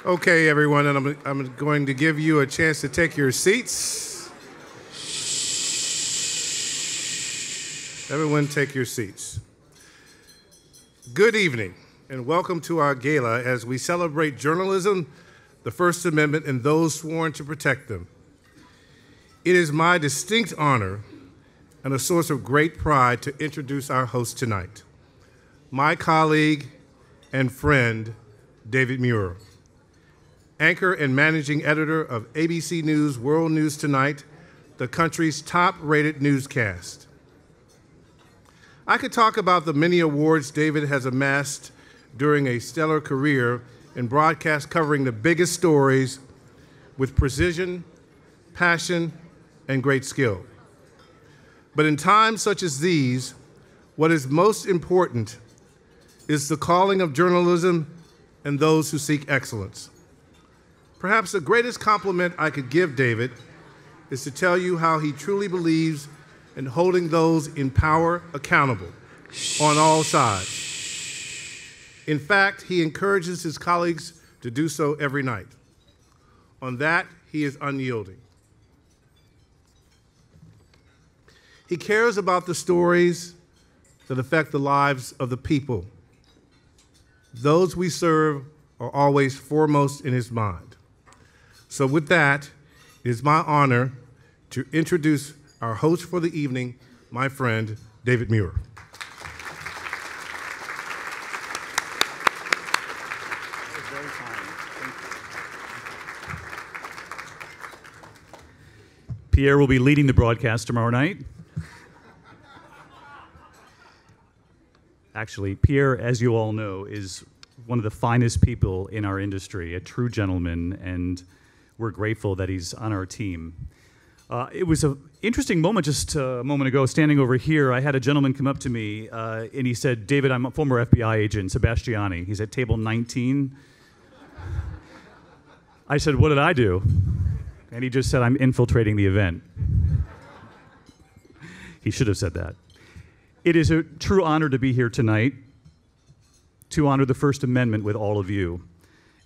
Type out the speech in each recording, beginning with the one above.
Okay, everyone, and I'm going to give you a chance to take your seats. Everyone take your seats. Good evening, and welcome to our gala as we celebrate journalism, the First Amendment, and those sworn to protect them. It is my distinct honor and a source of great pride to introduce our host tonight, my colleague and friend, David Muir, anchor and managing editor of ABC News World News Tonight, the country's top-rated newscast. I could talk about the many awards David has amassed during a stellar career in broadcast covering the biggest stories with precision, passion, and great skill. But in times such as these, what is most important is the calling of journalism and those who seek excellence. Perhaps the greatest compliment I could give David is to tell you how he truly believes in holding those in power accountable on all sides. In fact, he encourages his colleagues to do so every night. On that, he is unyielding. He cares about the stories that affect the lives of the people. Those we serve are always foremost in his mind. So with that, it is my honor to introduce our host for the evening, my friend, David Muir. Very kind. Thank you. Pierre will be leading the broadcast tomorrow night. Actually, Pierre, as you all know, is one of the finest people in our industry, a true gentleman, and we're grateful that he's on our team. It was an interesting moment just a moment ago, standing over here. I had a gentleman come up to me, and he said, David, I'm a former FBI agent, Sebastiani. He's at table 19. I said, what did I do? And he just said, I'm infiltrating the event. He should have said that. It is a true honor to be here tonight, to honor the First Amendment with all of you,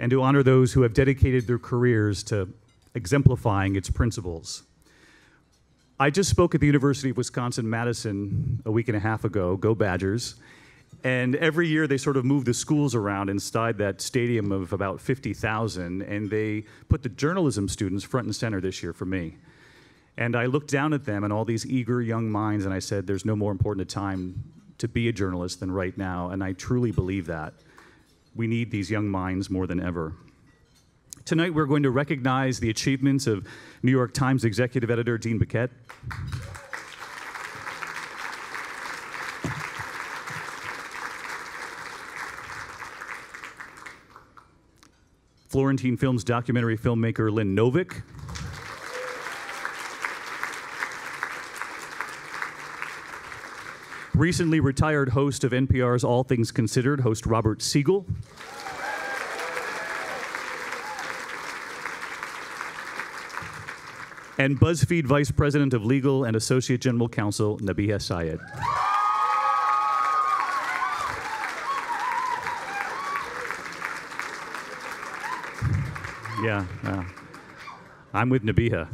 and to honor those who have dedicated their careers to exemplifying its principles. I just spoke at the University of Wisconsin-Madison a week and a half ago, go Badgers, and every year they sort of move the schools around inside that stadium of about 50,000, and they put the journalism students front and center this year for me. And I looked down at them and all these eager young minds, and I said, there's no more important a time to be a journalist than right now, and I truly believe that. We need these young minds more than ever. Tonight we're going to recognize the achievements of New York Times executive editor Dean Baquet, Florentine Films documentary filmmaker Lynn Novick, recently retired host of NPR's All Things Considered, host Robert Siegel. And BuzzFeed Vice President of Legal and Associate General Counsel, Nabiha Syed. Yeah, I'm with Nabiha.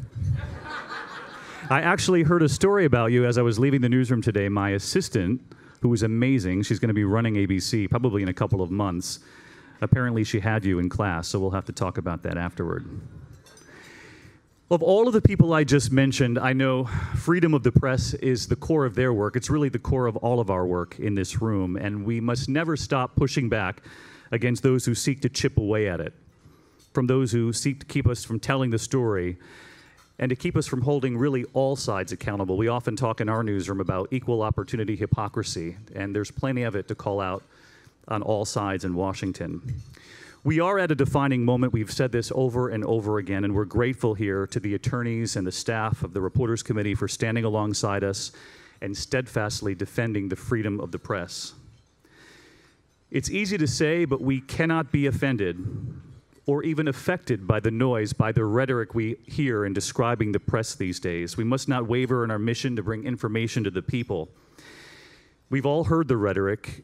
I actually heard a story about you as I was leaving the newsroom today. My assistant, who is amazing, she's going to be running ABC probably in a couple of months. Apparently she had you in class, so we'll have to talk about that afterward. Of all of the people I just mentioned, I know freedom of the press is the core of their work. It's really the core of all of our work in this room, and we must never stop pushing back against those who seek to chip away at it, from those who seek to keep us from telling the story, and to keep us from holding really all sides accountable. We often talk in our newsroom about equal opportunity hypocrisy, and there's plenty of it to call out on all sides in Washington. We are at a defining moment. We've said this over and over again, and we're grateful here to the attorneys and the staff of the Reporters Committee for standing alongside us and steadfastly defending the freedom of the press. It's easy to say, but we cannot be offended or even affected by the noise, by the rhetoric we hear in describing the press these days. We must not waver in our mission to bring information to the people. We've all heard the rhetoric,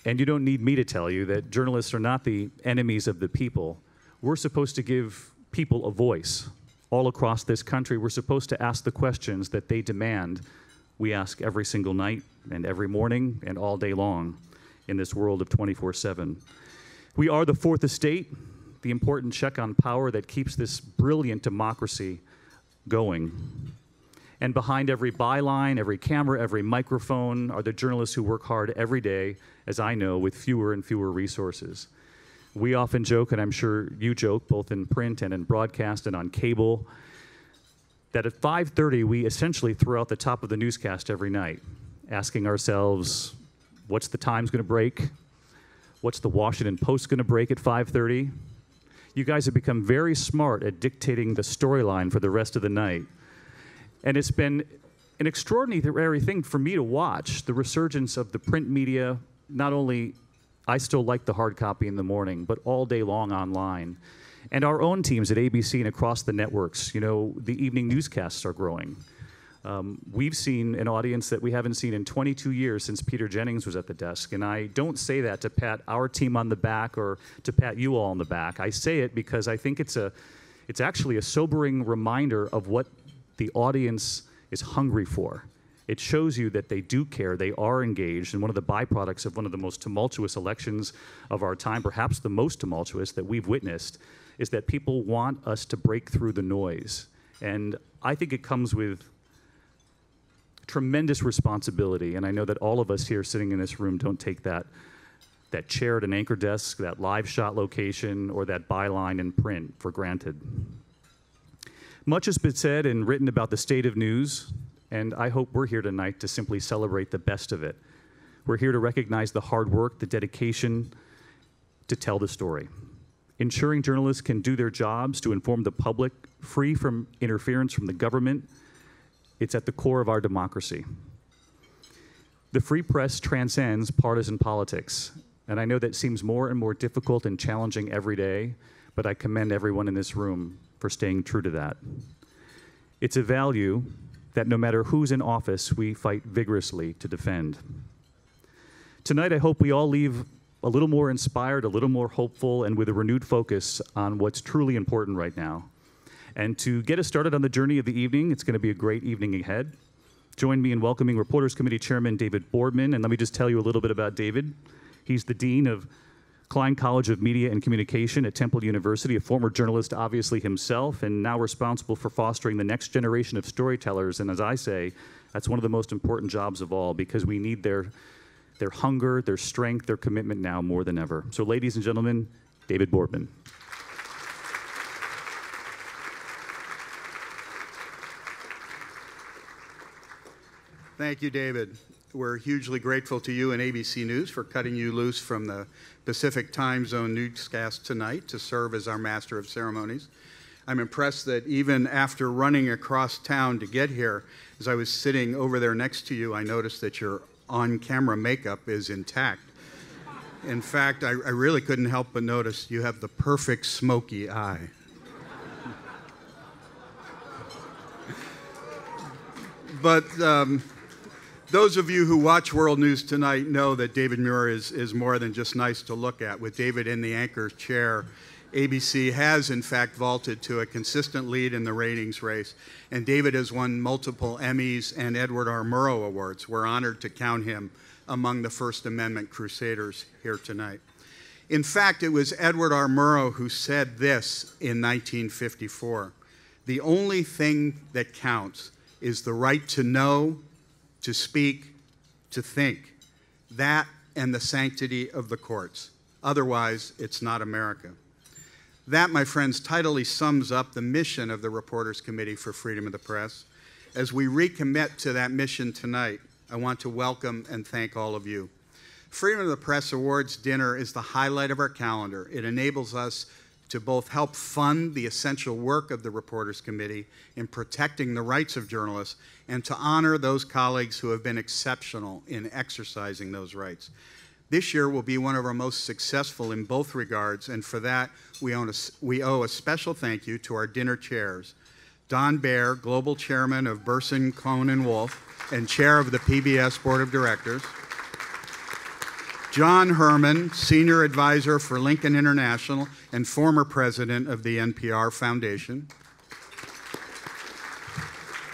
and you don't need me to tell you that journalists are not the enemies of the people. We're supposed to give people a voice all across this country. We're supposed to ask the questions that they demand we ask every single night and every morning and all day long in this world of 24/7. We are the fourth estate, the important check on power that keeps this brilliant democracy going. And behind every byline, every camera, every microphone are the journalists who work hard every day, as I know, with fewer and fewer resources. We often joke, and I'm sure you joke, both in print and in broadcast and on cable, that at 5:30 we essentially throw out the top of the newscast every night, asking ourselves, what's the Times going to break? What's the Washington Post going to break at 5:30? You guys have become very smart at dictating the storyline for the rest of the night. And it's been an extraordinary thing for me to watch, the resurgence of the print media. Not only I still like the hard copy in the morning, but all day long online. And our own teams at ABC and across the networks, you know, the evening newscasts are growing. We've seen an audience that we haven't seen in 22 years since Peter Jennings was at the desk. And I don't say that to pat our team on the back or to pat you all on the back. I say it because I think it's actually a sobering reminder of what the audience is hungry for. It shows you that they do care, they are engaged, and one of the byproducts of one of the most tumultuous elections of our time, perhaps the most tumultuous that we've witnessed, is that people want us to break through the noise. And I think it comes with tremendous responsibility, and I know that all of us here sitting in this room don't take that chair at an anchor desk, that live shot location, or that byline in print for granted. Much has been said and written about the state of news, and I hope we're here tonight to simply celebrate the best of it. We're here to recognize the hard work, the dedication to tell the story. Ensuring journalists can do their jobs to inform the public, free from interference from the government, it's at the core of our democracy. The free press transcends partisan politics, and I know that seems more and more difficult and challenging every day, but I commend everyone in this room for staying true to that. It's a value that no matter who's in office, we fight vigorously to defend. Tonight, I hope we all leave a little more inspired, a little more hopeful, and with a renewed focus on what's truly important right now. And to get us started on the journey of the evening, it's going to be a great evening ahead. Join me in welcoming Reporters Committee Chairman David Boardman, and let me just tell you a little bit about David. He's the Dean of Klein College of Media and Communication at Temple University, a former journalist obviously himself, and now responsible for fostering the next generation of storytellers. And as I say, that's one of the most important jobs of all, because we need their hunger, their strength, their commitment now more than ever. So ladies and gentlemen, David Boardman. Thank you, David. We're hugely grateful to you and ABC News for cutting you loose from the Pacific Time Zone newscast tonight to serve as our Master of Ceremonies. I'm impressed that even after running across town to get here, as I was sitting over there next to you, I noticed that your on-camera makeup is intact. In fact, I really couldn't help but notice you have the perfect smoky eye. But those of you who watch World News tonight know that David Muir is more than just nice to look at. With David in the anchor chair, ABC has, in fact, vaulted to a consistent lead in the ratings race, and David has won multiple Emmys and Edward R. Murrow Awards. We're honored to count him among the First Amendment crusaders here tonight. In fact, it was Edward R. Murrow who said this in 1954: "The only thing that counts is the right to know, to speak, to think. That and the sanctity of the courts. Otherwise, it's not America." That, my friends, tidily sums up the mission of the Reporters Committee for Freedom of the Press. As we recommit to that mission tonight, I want to welcome and thank all of you. Freedom of the Press Awards dinner is the highlight of our calendar. It enables us to both help fund the essential work of the Reporters Committee in protecting the rights of journalists and to honor those colleagues who have been exceptional in exercising those rights. This year will be one of our most successful in both regards, and for that, we owe a special thank you to our dinner chairs. Don Baer, Global Chairman of Burson, Cohn & Wolfe, and Chair of the PBS Board of Directors. John Herman, Senior Advisor for Lincoln International and former President of the NPR Foundation.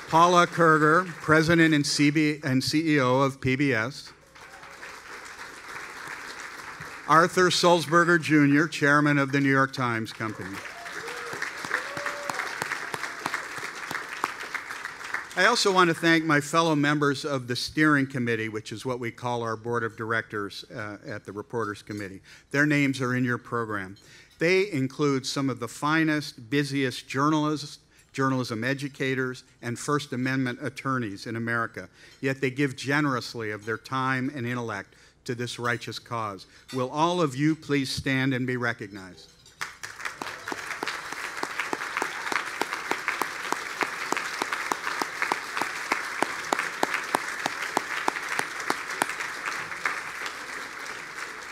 Paula Kerger, President and CEO of PBS. Arthur Sulzberger Jr., Chairman of the New York Times Company. I also want to thank my fellow members of the steering committee, which is what we call our board of directors at the Reporters Committee. Their names are in your program. They include some of the finest, busiest journalists, journalism educators, and First Amendment attorneys in America, yet they give generously of their time and intellect to this righteous cause. Will all of you please stand and be recognized?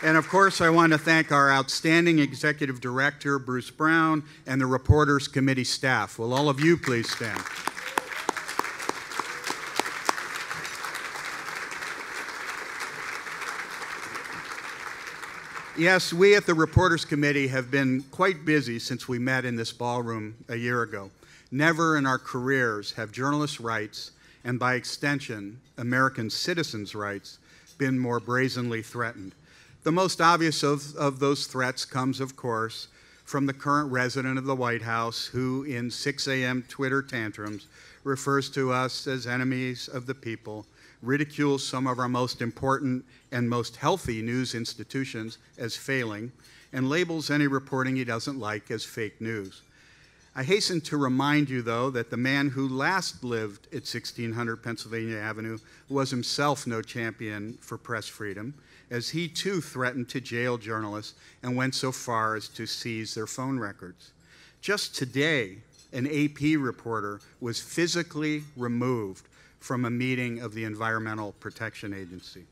And of course, I want to thank our outstanding executive director, Bruce Brown, and the Reporters Committee staff. Will all of you please stand? Yes, we at the Reporters Committee have been quite busy since we met in this ballroom a year ago. Never in our careers have journalists' rights, and by extension, American citizens' rights, been more brazenly threatened. The most obvious of those threats comes, of course, from the current resident of the White House, who in 6 a.m. Twitter tantrums refers to us as enemies of the people, ridicules some of our most important and most healthy news institutions as failing, and labels any reporting he doesn't like as fake news. I hasten to remind you, though, that the man who last lived at 1600 Pennsylvania Avenue was himself no champion for press freedom, as he too threatened to jail journalists and went so far as to seize their phone records. Just today, an AP reporter was physically removed from a meeting of the Environmental Protection Agency.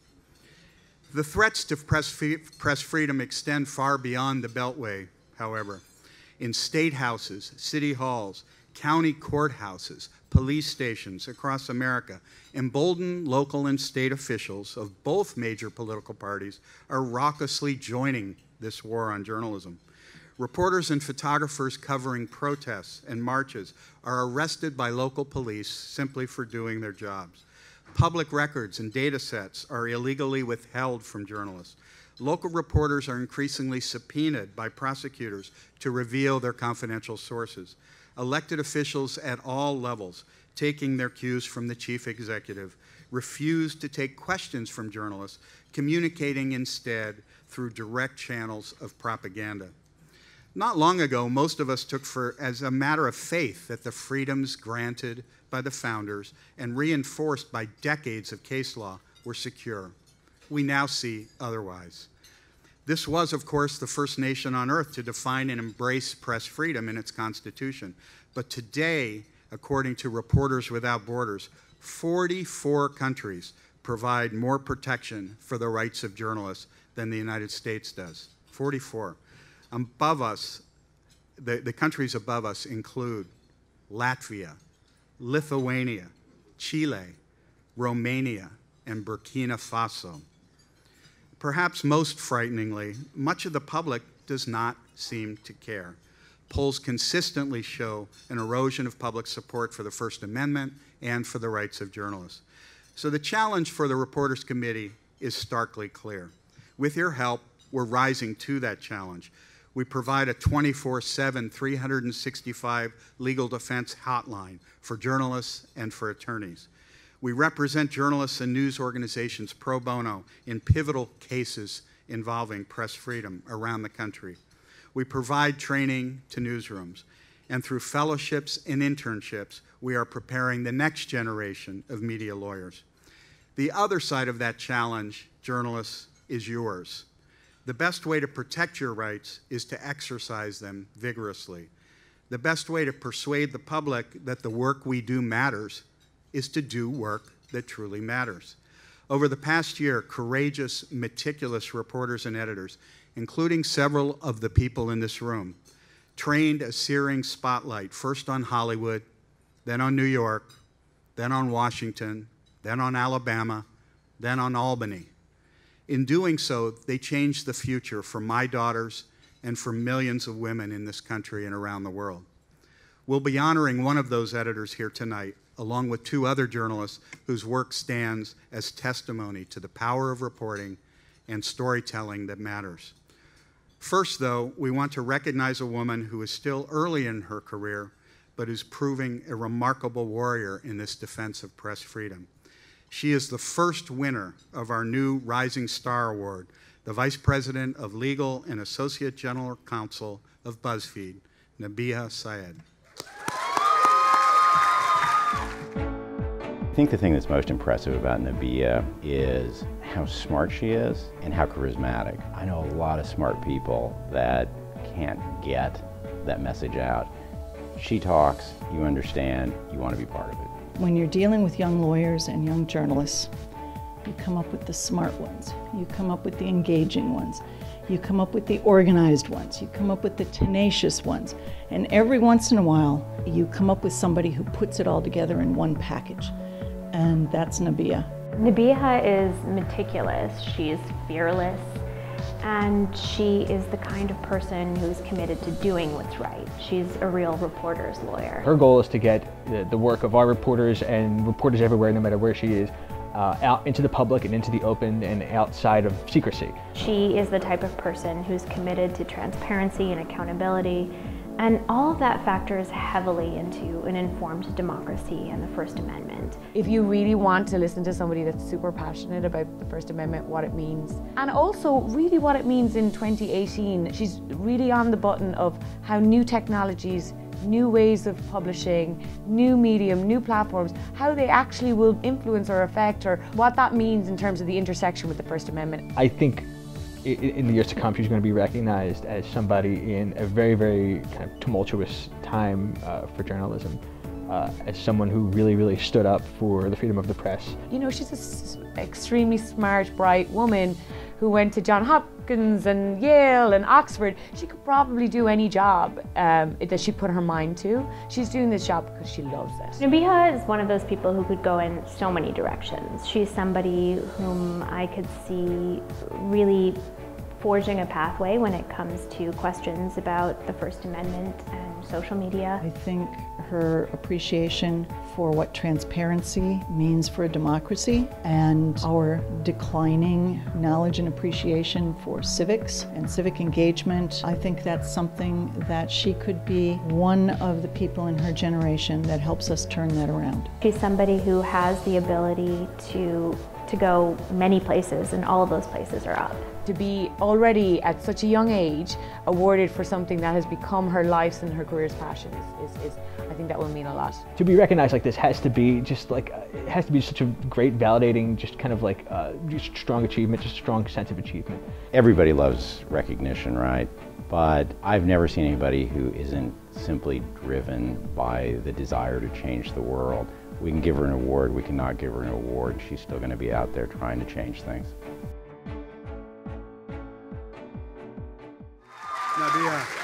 The threats to press freedom extend far beyond the Beltway, however. In state houses, city halls, county courthouses, police stations across America, emboldened local and state officials of both major political parties are raucously joining this war on journalism. Reporters and photographers covering protests and marches are arrested by local police simply for doing their jobs. Public records and data sets are illegally withheld from journalists. Local reporters are increasingly subpoenaed by prosecutors to reveal their confidential sources. Elected officials at all levels, taking their cues from the chief executive, refuse to take questions from journalists, communicating instead through direct channels of propaganda. Not long ago, most of us took as a matter of faith that the freedoms granted by the founders and reinforced by decades of case law were secure. We now see otherwise. This was, of course, the first nation on earth to define and embrace press freedom in its Constitution. But today, according to Reporters Without Borders, 44 countries provide more protection for the rights of journalists than the United States does. 44. Above us, the countries above us include Latvia, Lithuania, Chile, Romania, and Burkina Faso. Perhaps most frighteningly, much of the public does not seem to care. Polls consistently show an erosion of public support for the First Amendment and for the rights of journalists. So the challenge for the Reporters Committee is starkly clear. With your help, we're rising to that challenge. We provide a 24/7, 365 legal defense hotline for journalists and for attorneys. We represent journalists and news organizations pro bono in pivotal cases involving press freedom around the country. We provide training to newsrooms. And through fellowships and internships, we are preparing the next generation of media lawyers. The other side of that challenge, journalists, is yours. The best way to protect your rights is to exercise them vigorously. The best way to persuade the public that the work we do matters is to do work that truly matters. Over the past year, courageous, meticulous reporters and editors, including several of the people in this room, trained a searing spotlight, first on Hollywood, then on New York, then on Washington, then on Alabama, then on Albany. In doing so, they changed the future for my daughters and for millions of women in this country and around the world. We'll be honoring one of those editors here tonight, along with 2 other journalists whose work stands as testimony to the power of reporting and storytelling that matters. First, though, we want to recognize a woman who is still early in her career, but is proving a remarkable warrior in this defense of press freedom. She is the first winner of our new Rising Star Award, the Vice President of Legal and Associate General Counsel of BuzzFeed, Nabiha Syed. I think the thing that's most impressive about Nabiha is how smart she is and how charismatic. I know a lot of smart people that can't get that message out. She talks, you understand, you want to be part of it. When you're dealing with young lawyers and young journalists, you come up with the smart ones, you come up with the engaging ones, you come up with the organized ones, you come up with the tenacious ones, and every once in a while, you come up with somebody who puts it all together in one package, and that's Nabiha. Nabiha is meticulous, she's fearless, and she is the kind of person who's committed to doing what's right. She's a real reporter's lawyer. Her goal is to get the work of our reporters and reporters everywhere, no matter where she is, out into the public and into the open and outside of secrecy. She is the type of person who's committed to transparency and accountability, and all of that factors heavily into an informed democracy and the First Amendment. If you really want to listen to somebody that's super passionate about the First Amendment, what it means, and also really what it means in 2018, she's really on the button of how new technologies, new ways of publishing, new medium, new platforms, how they actually will influence or affect, or what that means in terms of the intersection with the First Amendment. I think in the years to come, she's going to be recognized as somebody in a very, very kind of tumultuous time for journalism, as someone who really, really stood up for the freedom of the press. You know, she's an extremely smart, bright woman who went to Johns Hopkins and Yale and Oxford. She could probably do any job that she put her mind to. She's doing this job because she loves it. Nabiha is one of those people who could go in so many directions. She's somebody whom I could see really forging a pathway when it comes to questions about the First Amendment and social media. I think her appreciation for what transparency means for a democracy and our declining knowledge and appreciation for civics and civic engagement, I think that's something that she could be one of the people in her generation that helps us turn that around. She's somebody who has the ability to go many places, and all of those places are up. To be already at such a young age awarded for something that has become her life's and her career's passion is I think that will mean a lot. To be recognized like this has to be just like, it has to be such a great, validating, just kind of like just strong achievement, just a strong sense of achievement. Everybody loves recognition, right? But I've never seen anybody who isn't simply driven by the desire to change the world. We can give her an award, we cannot give her an award. She's still going to be out there trying to change things. Nabiha.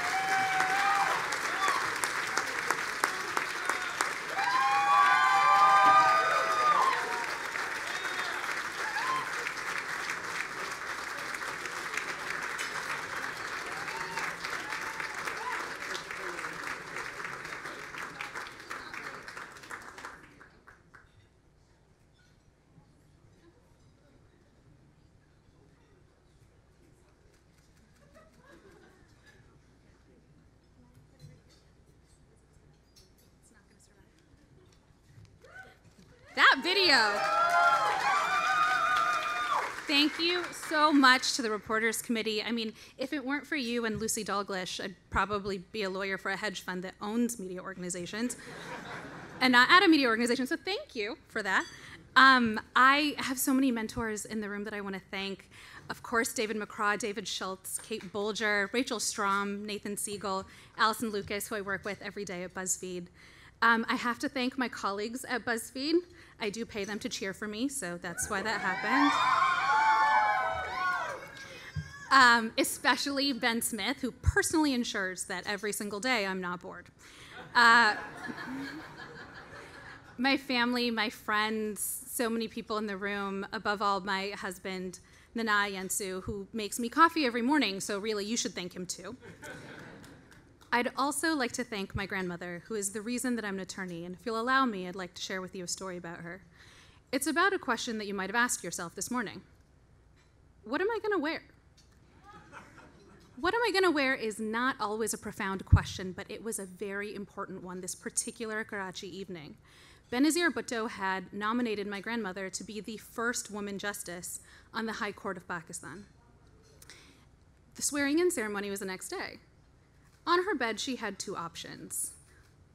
That video. Thank you so much to the Reporters Committee. I mean, if it weren't for you and Lucy Dalglish, I'd probably be a lawyer for a hedge fund that owns media organizations and not at a media organization, so thank you for that. I have so many mentors in the room that I want to thank. Of course, David McCraw, David Schultz, Kate Bolger, Rachel Strom, Nathan Siegel, Allison Lucas, who I work with every day at BuzzFeed. I have to thank my colleagues at BuzzFeed. I do pay them to cheer for me, so that's why that happened. Especially Ben Smith, who personally ensures that every single day I'm not bored. my family, my friends, so many people in the room, above all my husband, Nana Yensu, who makes me coffee every morning, so really you should thank him too. I'd also like to thank my grandmother, who is the reason that I'm an attorney, and if you'll allow me, I'd like to share with you a story about her. It's about a question that you might have asked yourself this morning. What am I going to wear? What am I going to wear is not always a profound question, but it was a very important one this particular Karachi evening. Benazir Bhutto had nominated my grandmother to be the first woman justice on the High Court of Pakistan. The swearing-in ceremony was the next day. On her bed, she had two options.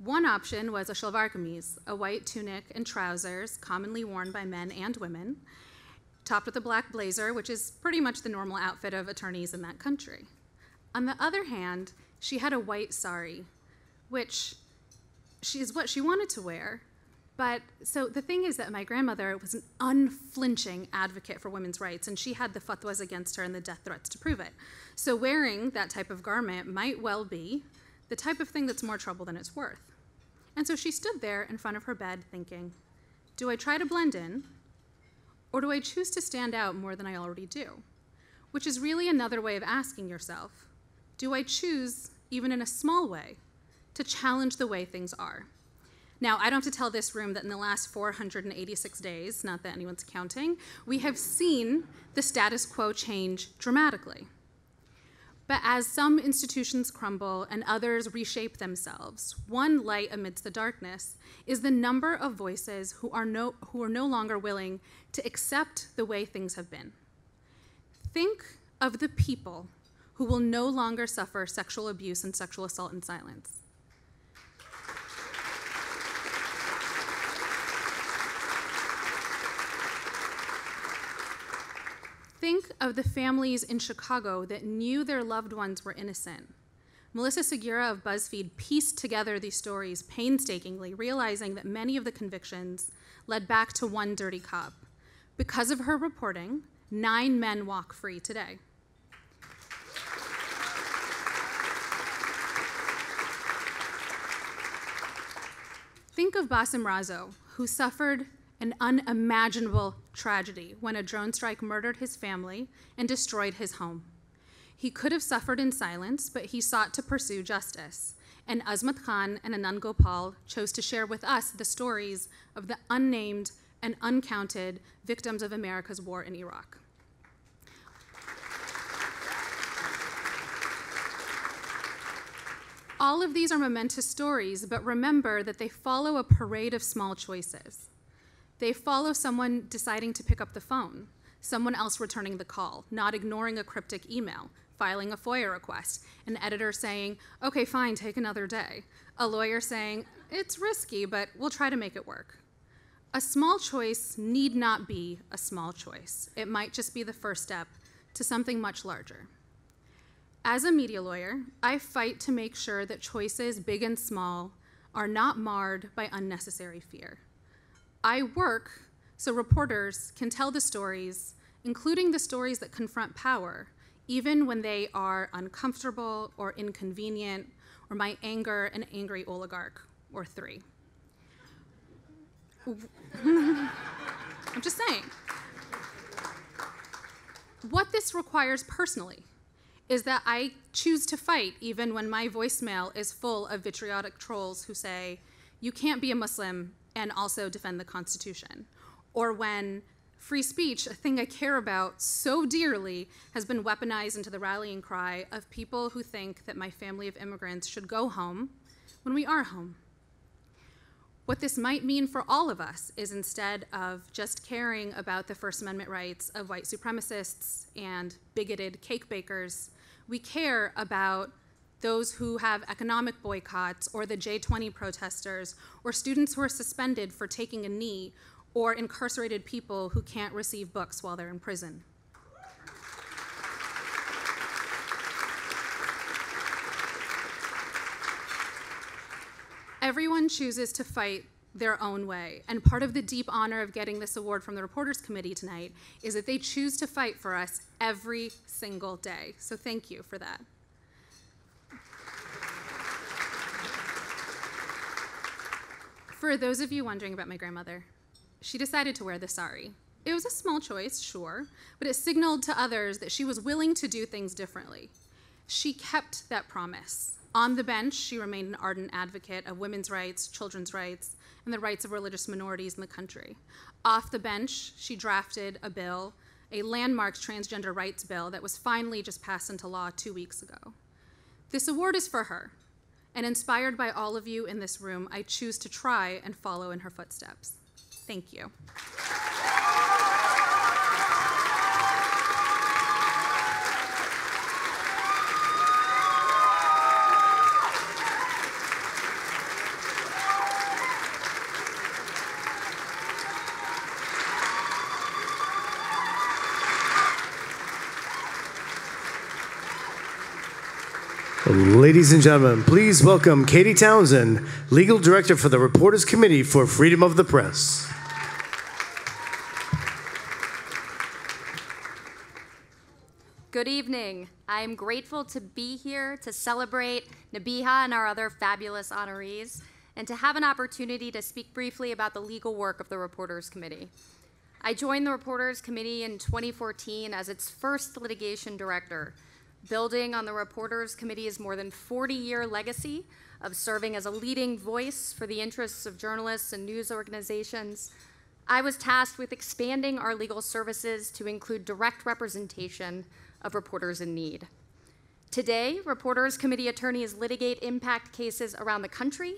One option was a shalwar kameez, a white tunic and trousers commonly worn by men and women, topped with a black blazer, which is pretty much the normal outfit of attorneys in that country. On the other hand, she had a white sari, which is what she wanted to wear. But so the thing is that my grandmother was an unflinching advocate for women's rights, and she had the fatwas against her and the death threats to prove it. So wearing that type of garment might well be the type of thing that's more trouble than it's worth. And so she stood there in front of her bed thinking, do I try to blend in, or do I choose to stand out more than I already do? Which is really another way of asking yourself, do I choose, even in a small way, to challenge the way things are? Now, I don't have to tell this room that in the last 486 days, not that anyone's counting, we have seen the status quo change dramatically. But as some institutions crumble and others reshape themselves, one light amidst the darkness is the number of voices who are no longer willing to accept the way things have been. Think of the people who will no longer suffer sexual abuse and sexual assault in silence. Think of the families in Chicago that knew their loved ones were innocent. Melissa Segura of BuzzFeed pieced together these stories painstakingly, realizing that many of the convictions led back to one dirty cop. Because of her reporting, 9 men walk free today. Think of Basim Razo, who suffered an unimaginable tragedy when a drone strike murdered his family and destroyed his home. He could have suffered in silence, but he sought to pursue justice. And Azmat Khan and Anand Gopal chose to share with us the stories of the unnamed and uncounted victims of America's war in Iraq. All of these are momentous stories, but remember that they follow a parade of small choices. They follow someone deciding to pick up the phone, someone else returning the call, not ignoring a cryptic email, filing a FOIA request, an editor saying, okay, fine, take another day, a lawyer saying, it's risky, but we'll try to make it work. A small choice need not be a small choice. It might just be the first step to something much larger. As a media lawyer, I fight to make sure that choices, big and small, are not marred by unnecessary fear. I work so reporters can tell the stories, including the stories that confront power, even when they are uncomfortable or inconvenient, or might anger an angry oligarch or 3. I'm just saying. What this requires personally is that I choose to fight even when my voicemail is full of vitriolic trolls who say, you can't be a Muslim and also defend the Constitution. Or when free speech, a thing I care about so dearly, has been weaponized into the rallying cry of people who think that my family of immigrants should go home when we are home. What this might mean for all of us is instead of just caring about the First Amendment rights of white supremacists and bigoted cake bakers, we care about those who have economic boycotts, or the J20 protesters, or students who are suspended for taking a knee, or incarcerated people who can't receive books while they're in prison. Everyone chooses to fight their own way, and part of the deep honor of getting this award from the Reporters Committee tonight is that they choose to fight for us every single day. So thank you for that. For those of you wondering about my grandmother, she decided to wear the sari. It was a small choice, sure, but it signaled to others that she was willing to do things differently. She kept that promise. On the bench, she remained an ardent advocate of women's rights, children's rights, and the rights of religious minorities in the country. Off the bench, she drafted a bill, a landmark transgender rights bill that was finally just passed into law 2 weeks ago. This award is for her, and inspired by all of you in this room, I choose to try and follow in her footsteps. Thank you. Ladies and gentlemen, please welcome Katie Townsend, Legal Director for the Reporters Committee for Freedom of the Press. Good evening. I am grateful to be here to celebrate Nabiha and our other fabulous honorees, and to have an opportunity to speak briefly about the legal work of the Reporters Committee. I joined the Reporters Committee in 2014 as its first litigation director, building on the Reporters Committee's more than 40-year legacy of serving as a leading voice for the interests of journalists and news organizations. I was tasked with expanding our legal services to include direct representation of reporters in need. Today, Reporters Committee attorneys litigate impact cases around the country.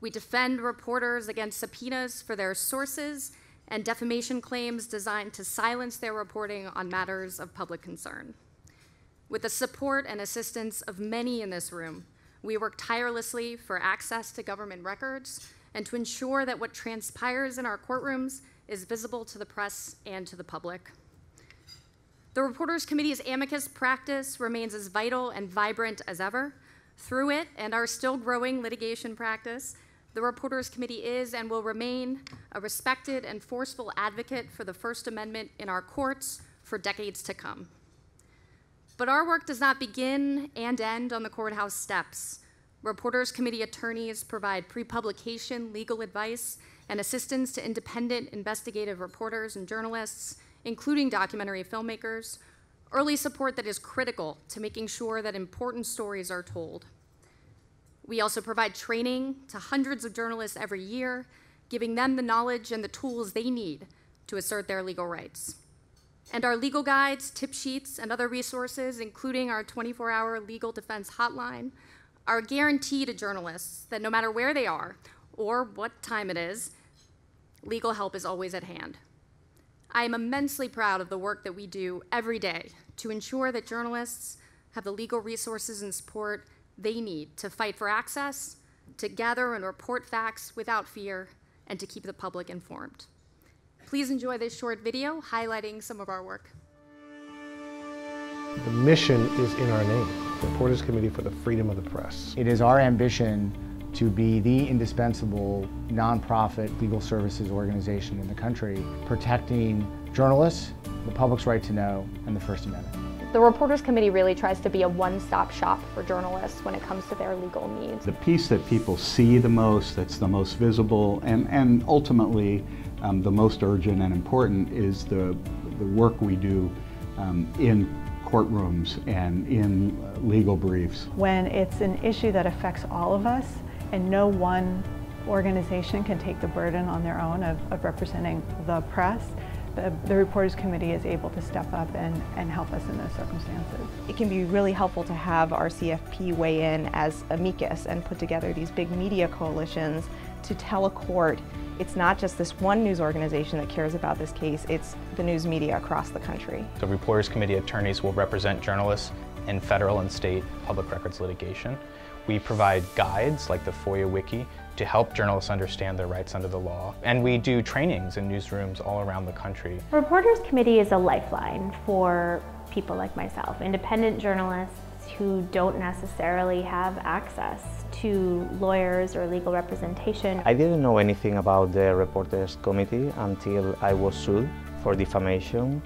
We defend reporters against subpoenas for their sources and defamation claims designed to silence their reporting on matters of public concern. With the support and assistance of many in this room, we work tirelessly for access to government records and to ensure that what transpires in our courtrooms is visible to the press and to the public. The Reporters Committee's amicus practice remains as vital and vibrant as ever. Through it and our still growing litigation practice, the Reporters Committee is and will remain a respected and forceful advocate for the First Amendment in our courts for decades to come. But our work does not begin and end on the courthouse steps. Reporters Committee attorneys provide pre-publication legal advice and assistance to independent investigative reporters and journalists, including documentary filmmakers, early support that is critical to making sure that important stories are told. We also provide training to hundreds of journalists every year, giving them the knowledge and the tools they need to assert their legal rights. And our legal guides, tip sheets, and other resources, including our 24-hour legal defense hotline, are a guarantee to journalists that no matter where they are or what time it is, legal help is always at hand. I am immensely proud of the work that we do every day to ensure that journalists have the legal resources and support they need to fight for access, to gather and report facts without fear, and to keep the public informed. Please enjoy this short video highlighting some of our work. The mission is in our name, Reporters Committee for the Freedom of the Press. It is our ambition to be the indispensable nonprofit legal services organization in the country, protecting journalists, the public's right to know, and the First Amendment. The Reporters Committee really tries to be a one-stop shop for journalists when it comes to their legal needs. The piece that people see the most, that's the most visible, and ultimately the most urgent and important is the work we do in courtrooms and in legal briefs. When it's an issue that affects all of us and no one organization can take the burden on their own of representing the press, the Reporters Committee is able to step up and help us in those circumstances. It can be really helpful to have our CFP weigh in as amicus and put together these big media coalitions to tell a court it's not just this one news organization that cares about this case, it's the news media across the country. The Reporters Committee attorneys will represent journalists in federal and state public records litigation. We provide guides like the FOIA Wiki to help journalists understand their rights under the law. And we do trainings in newsrooms all around the country. The Reporters Committee is a lifeline for people like myself, independent journalists who don't necessarily have access to lawyers or legal representation. I didn't know anything about the Reporters Committee until I was sued for defamation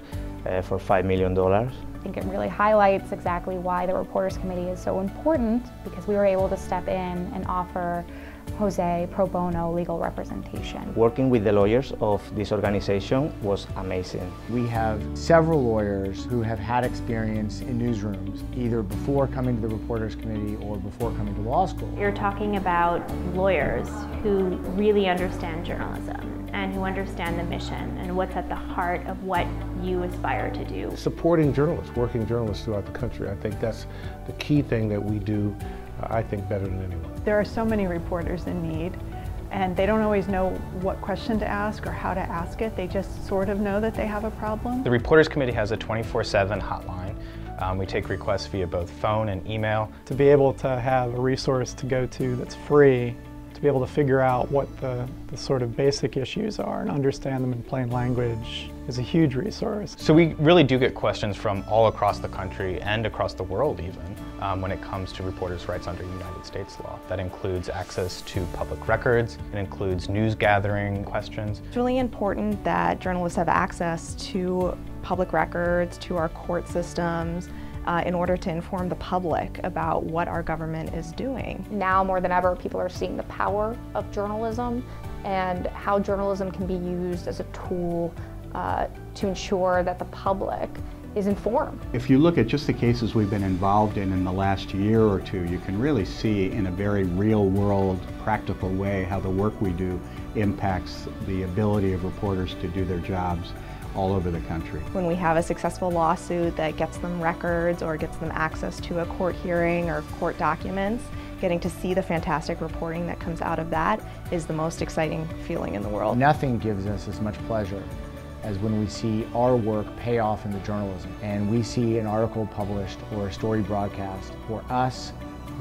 for $5 million. I think it really highlights exactly why the Reporters Committee is so important, because we were able to step in and offer Jose pro bono legal representation. Working with the lawyers of this organization was amazing. We have several lawyers who have had experience in newsrooms, either before coming to the Reporters Committee or before coming to law school. You're talking about lawyers who really understand journalism and who understand the mission and what's at the heart of what you aspire to do. Supporting journalists, working journalists throughout the country. I think that's the key thing that we do, I think, better than anyone. There are so many reporters in need, and they don't always know what question to ask or how to ask it. They just sort of know that they have a problem. The Reporters Committee has a 24/7 hotline. We take requests via both phone and email. To be able to have a resource to go to that's free, to be able to figure out what the sort of basic issues are and understand them in plain language is a huge resource. So we really do get questions from all across the country and across the world even when it comes to reporters' rights under United States law. That includes access to public records, it includes news gathering questions. It's really important that journalists have access to public records, to our court systems, in order to inform the public about what our government is doing. Now more than ever, people are seeing the power of journalism and how journalism can be used as a tool to ensure that the public is informed. If you look at just the cases we've been involved in the last year or two, you can really see in a very real world, practical way how the work we do impacts the ability of reporters to do their jobs all over the country. When we have a successful lawsuit that gets them records or gets them access to a court hearing or court documents, getting to see the fantastic reporting that comes out of that is the most exciting feeling in the world. Nothing gives us as much pleasure as when we see our work pay off in the journalism and we see an article published or a story broadcast. For us,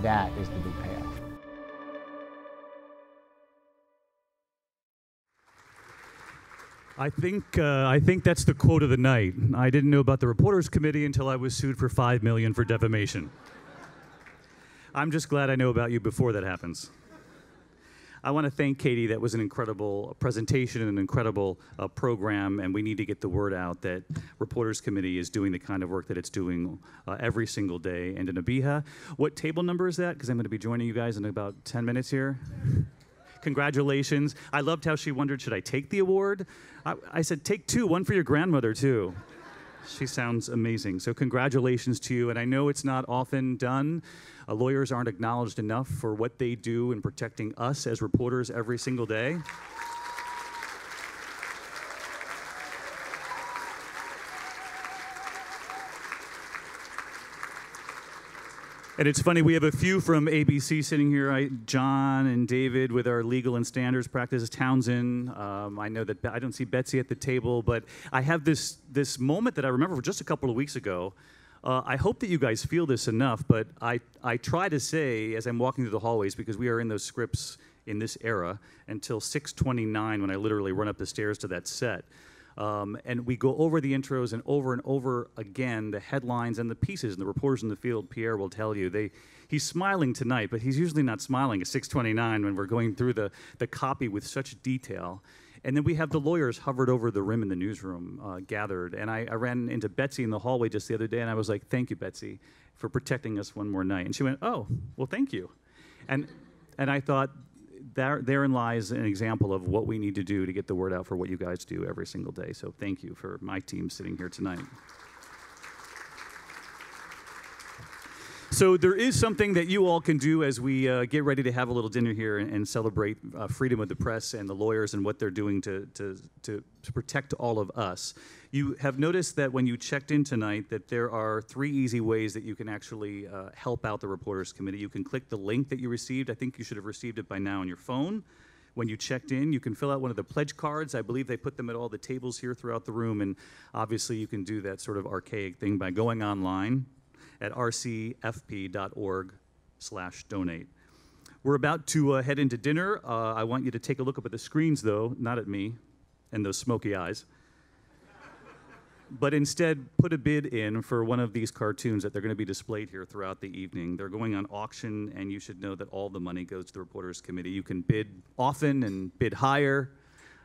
that is the big payoff. I think that's the quote of the night. I didn't know about the Reporters Committee until I was sued for $5 million for defamation. I'm just glad I know about you before that happens. I want to thank Katie. That was an incredible presentation and an incredible program, and we need to get the word out that Reporters Committee is doing the kind of work that it's doing every single day. And to Nabiha, what table number is that? Because I'm going to be joining you guys in about 10 minutes here. Congratulations. I loved how she wondered, should I take the award? I said, take two, one for your grandmother too. She sounds amazing. So congratulations to you. And I know it's not often done. Lawyers aren't acknowledged enough for what they do in protecting us as reporters every single day. And it's funny, we have a few from ABC sitting here, right? John and David with our legal and standards practices, Townsend. I know that I don't see Betsy at the table, but I have this moment that I remember from just a couple of weeks ago. I hope that you guys feel this enough, but I try to say as I'm walking through the hallways, because we are in those scripts in this era, until 6:29 when I literally run up the stairs to that set. And we go over the intros and over again, the headlines and the pieces, and the reporters in the field, Pierre will tell you, he's smiling tonight, but he's usually not smiling at 6:29 when we're going through the copy with such detail. And then we have the lawyers hovered over the rim in the newsroom, gathered. And I ran into Betsy in the hallway just the other day, and I was like, thank you, Betsy, for protecting us one more night. And she went, oh, well, thank you. And I thought, therein lies an example of what we need to do to get the word out for what you guys do every single day. So thank you for my team sitting here tonight. So there is something that you all can do as we get ready to have a little dinner here and celebrate freedom of the press and the lawyers and what they're doing to protect all of us. You have noticed that when you checked in tonight that there are 3 easy ways that you can actually help out the Reporters Committee. You can click the link that you received. I think you should have received it by now on your phone. When you checked in, you can fill out one of the pledge cards. I believe they put them at all the tables here throughout the room, and obviously you can do that sort of archaic thing by going online at rcfp.org/donate. We're about to head into dinner. I want you to take a look up at the screens, though, not at me and those smoky eyes, but instead put a bid in for one of these cartoons that they're going to be displayed here throughout the evening. They're going on auction, and you should know that all the money goes to the Reporters Committee. You can bid often and bid higher,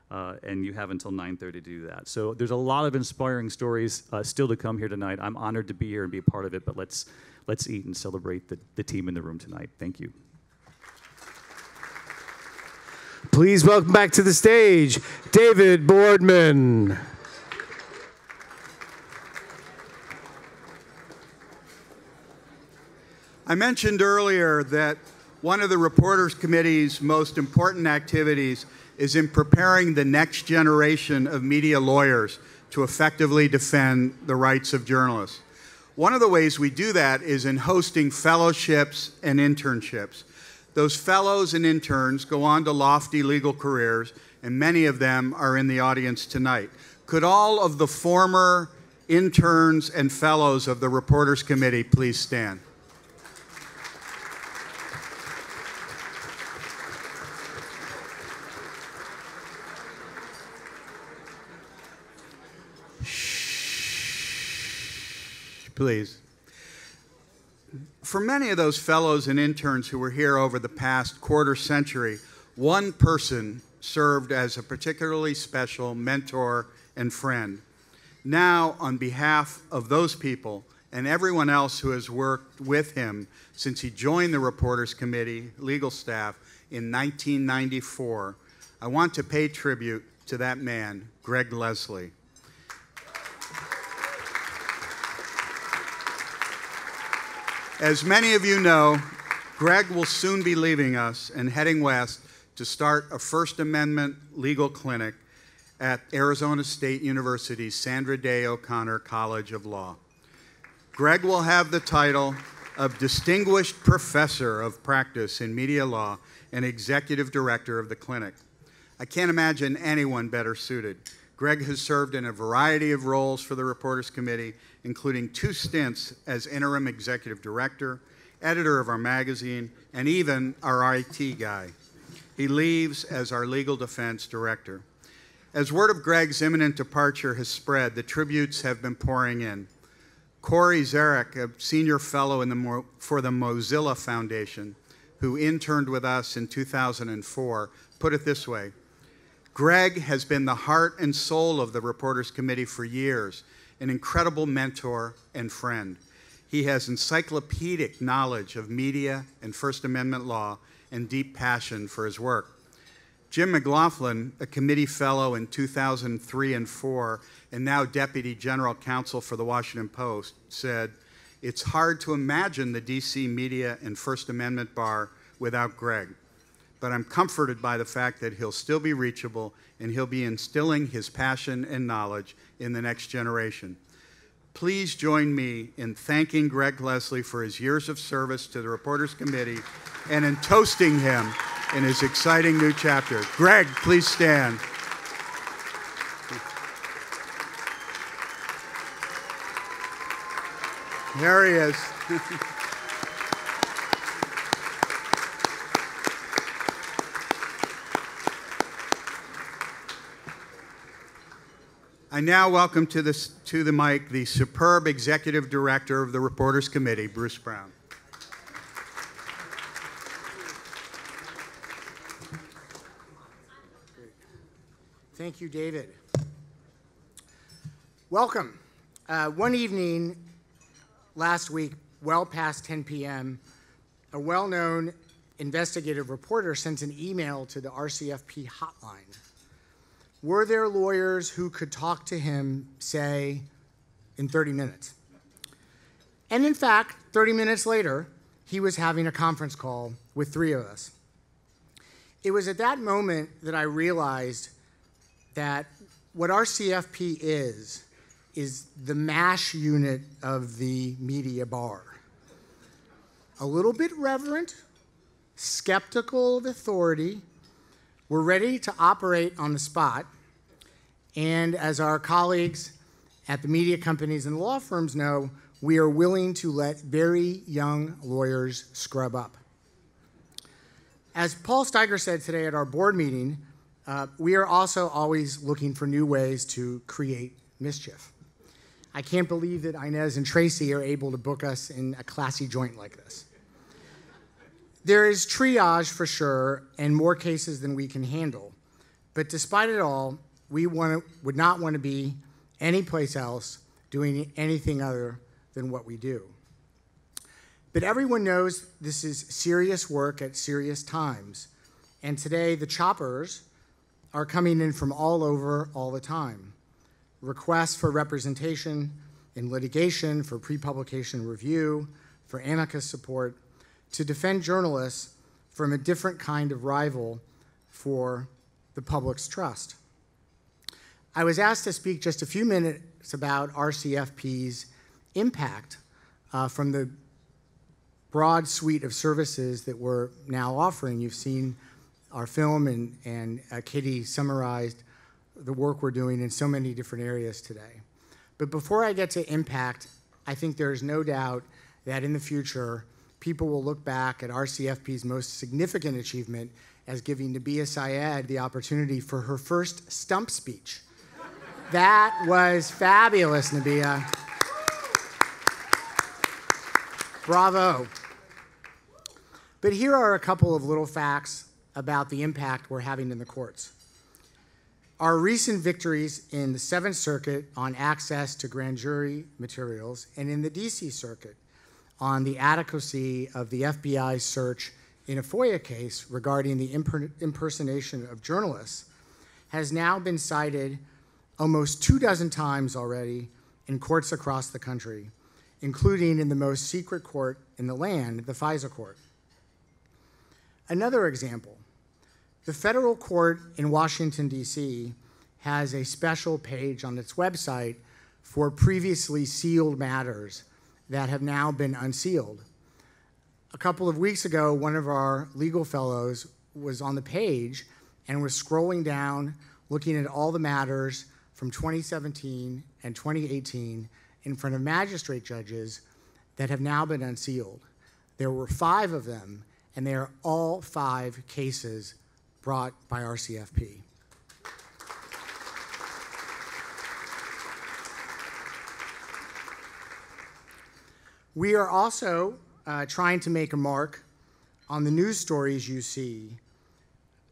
and you have until 9:30 to do that. So there's a lot of inspiring stories still to come here tonight. I'm honored to be here and be a part of it, but let's eat and celebrate the team in the room tonight. Thank you. Please welcome back to the stage, David Boardman. I mentioned earlier that one of the Reporters Committee's most important activities is in preparing the next generation of media lawyers to effectively defend the rights of journalists. One of the ways we do that is in hosting fellowships and internships. Those fellows and interns go on to lofty legal careers, and many of them are in the audience tonight. Could all of the former interns and fellows of the Reporters Committee please stand? Please. For many of those fellows and interns who were here over the past quarter century, one person served as a particularly special mentor and friend. Now, on behalf of those people and everyone else who has worked with him since he joined the Reporters Committee legal staff in 1994, I want to pay tribute to that man, Greg Leslie. As many of you know, Greg will soon be leaving us and heading west to start a First Amendment legal clinic at Arizona State University's Sandra Day O'Connor College of Law. Greg will have the title of Distinguished Professor of Practice in Media Law and Executive Director of the clinic. I can't imagine anyone better suited. Greg has served in a variety of roles for the Reporters Committee, including 2 stints as interim executive director, editor of our magazine, and even our IT guy. He leaves as our legal defense director. As word of Greg's imminent departure has spread, the tributes have been pouring in. Corey Zarek, a senior fellow for the Mozilla Foundation, who interned with us in 2004, put it this way: Greg has been the heart and soul of the Reporters Committee for years, an incredible mentor and friend. He has encyclopedic knowledge of media and First Amendment law and deep passion for his work. Jim McLaughlin, a committee fellow in 2003 and 4, and now Deputy General Counsel for the Washington Post, said, "It's hard to imagine the DC media and First Amendment bar without Greg. But I'm comforted by the fact that he'll still be reachable and he'll be instilling his passion and knowledge in the next generation." Please join me in thanking Greg Leslie for his years of service to the Reporters Committee and in toasting him in his exciting new chapter. Greg, please stand. There he is. I now welcome to the mic the superb Executive Director of the Reporters Committee, Bruce Brown. Thank you, David. Welcome. One evening last week, well past 10 p.m., a well-known investigative reporter sent an email to the RCFP hotline. Were there lawyers who could talk to him, say, in 30 minutes? And in fact, 30 minutes later, he was having a conference call with 3 of us. It was at that moment that I realized that what RCFP is the MASH unit of the media bar. A little bit reverent, skeptical of authority. We're ready to operate on the spot. And as our colleagues at the media companies and law firms know, we are willing to let very young lawyers scrub up. As Paul Steiger said today at our board meeting, we are also always looking for new ways to create mischief. I can't believe that Inez and Tracy are able to book us in a classy joint like this. There is triage for sure, and more cases than we can handle. But despite it all, we would not want to be anyplace else doing anything other than what we do. But everyone knows this is serious work at serious times, And today, the choppers are coming in from all over all the time. Requests for representation in litigation, for pre-publication review, for amicus support, to defend journalists from a different kind of rival for the public's trust. I was asked to speak just a few minutes about RCFP's impact from the broad suite of services that we're now offering. You've seen our film, and Katie summarized the work we're doing in so many different areas today. But before I get to impact, I think there's no doubt that in the future, people will look back at RCFP's most significant achievement as giving Nabiha Syed the opportunity for her first stump speech. That was fabulous, Nabiha. Bravo. But here are a couple of little facts about the impact we're having in the courts. Our recent victories in the Seventh Circuit on access to grand jury materials and in the DC Circuit on the adequacy of the FBI's search in a FOIA case regarding the impersonation of journalists has now been cited almost 24 times already in courts across the country, including in the most secret court in the land, the FISA court. Another example, the federal court in Washington, D.C. has a special page on its website for previously sealed matters that have now been unsealed. A couple of weeks ago, one of our legal fellows was on the page and was scrolling down, looking at all the matters from 2017 and 2018 in front of magistrate judges that have now been unsealed. There were 5 of them, and they are all 5 cases brought by RCFP. We are also trying to make a mark on the news stories you see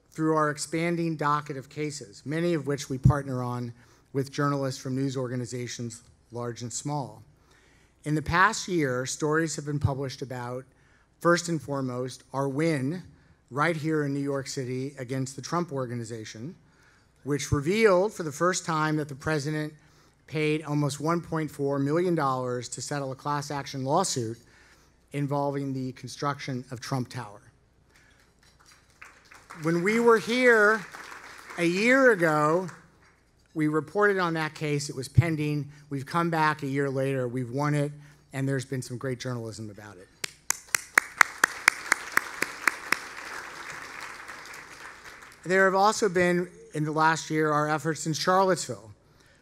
through our expanding docket of cases, many of which we partner on with journalists from news organizations large and small. In the past year, stories have been published about, first and foremost, our win right here in New York City against the Trump Organization, which revealed for the first time that the president paid almost $1.4 million to settle a class action lawsuit involving the construction of Trump Tower. When we were here a year ago, we reported on that case. It was pending. We've come back a year later. We've won it, and there's been some great journalism about it. There have also been, in the last year, our efforts in Charlottesville,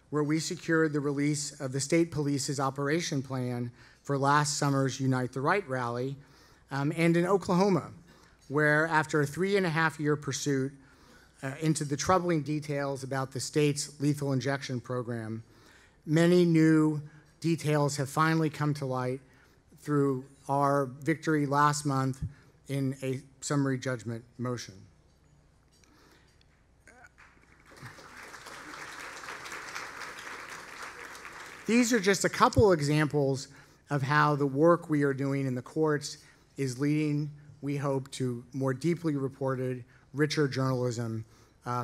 where we secured the release of the state police's operation plan for last summer's Unite the Right rally, and in Oklahoma, where after a 3.5-year pursuit into the troubling details about the state's lethal injection program, many new details have finally come to light through our victory last month in a summary judgment motion. These are just a couple examples of how the work we are doing in the courts is leading, we hope, to more deeply reported, richer journalism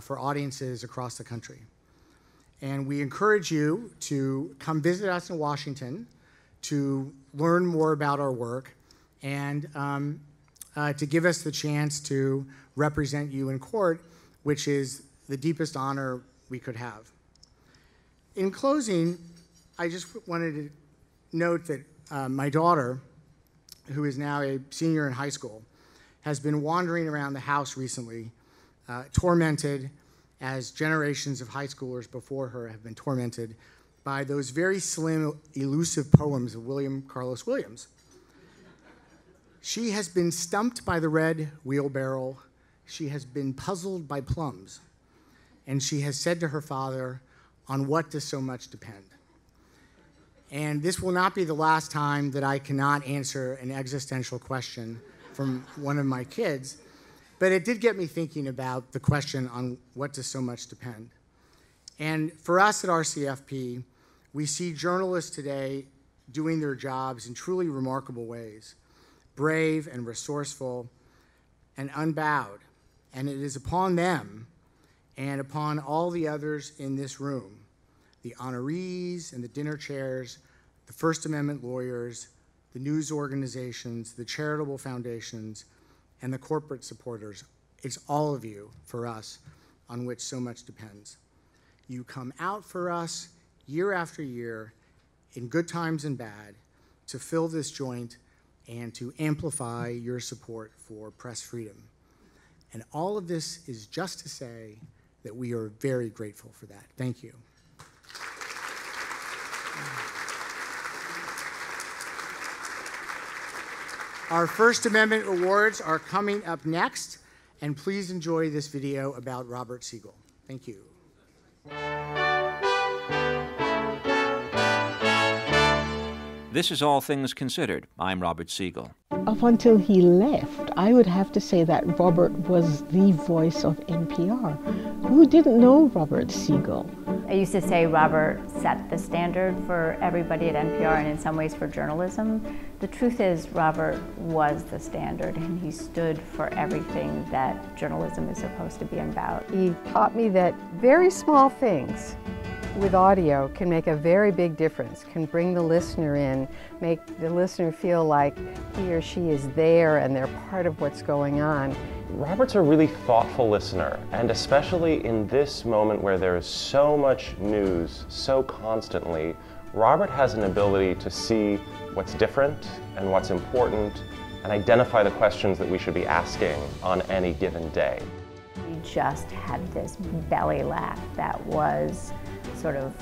for audiences across the country. And we encourage you to come visit us in Washington to learn more about our work and to give us the chance to represent you in court, which is the deepest honor we could have. In closing, I just wanted to note that my daughter, who is now a senior in high school, has been wandering around the house recently, tormented as generations of high schoolers before her have been tormented by those very slim, elusive poems of William Carlos Williams. She has been stumped by the red wheelbarrow. She has been puzzled by plums. And she has said to her father, "On what does so much depend?" And this will not be the last time that I cannot answer an existential question from one of my kids, but it did get me thinking about the question on what does so much depend. And for us at RCFP, we see journalists today doing their jobs in truly remarkable ways, brave and resourceful and unbowed And it is upon them and upon all the others in this room, the honorees and the dinner chairs, the First Amendment lawyers, the news organizations, the charitable foundations, and the corporate supporters. It's all of you, for us, on which so much depends. You come out for us year after year, in good times and bad, to fill this joint and to amplify your support for press freedom. And all of this is just to say that we are very grateful for that. Thank you. Our First Amendment awards are coming up next, and please enjoy this video about Robert Siegel. Thank you. This is All Things Considered. I'm Robert Siegel. Up until he left, I would have to say that Robert was the voice of NPR. Who didn't know Robert Siegel? I used to say Robert set the standard for everybody at NPR and in some ways for journalism. The truth is Robert was the standard and he stood for everything that journalism is supposed to be about. He taught me that very small things with audio can make a very big difference, can bring the listener in, make the listener feel like he or she is there and they're part of what's going on. Robert's a really thoughtful listener, and especially in this moment where there is so much news so constantly, Robert has an ability to see what's different and what's important and identify the questions that we should be asking on any given day. He just had this belly laugh that was sort of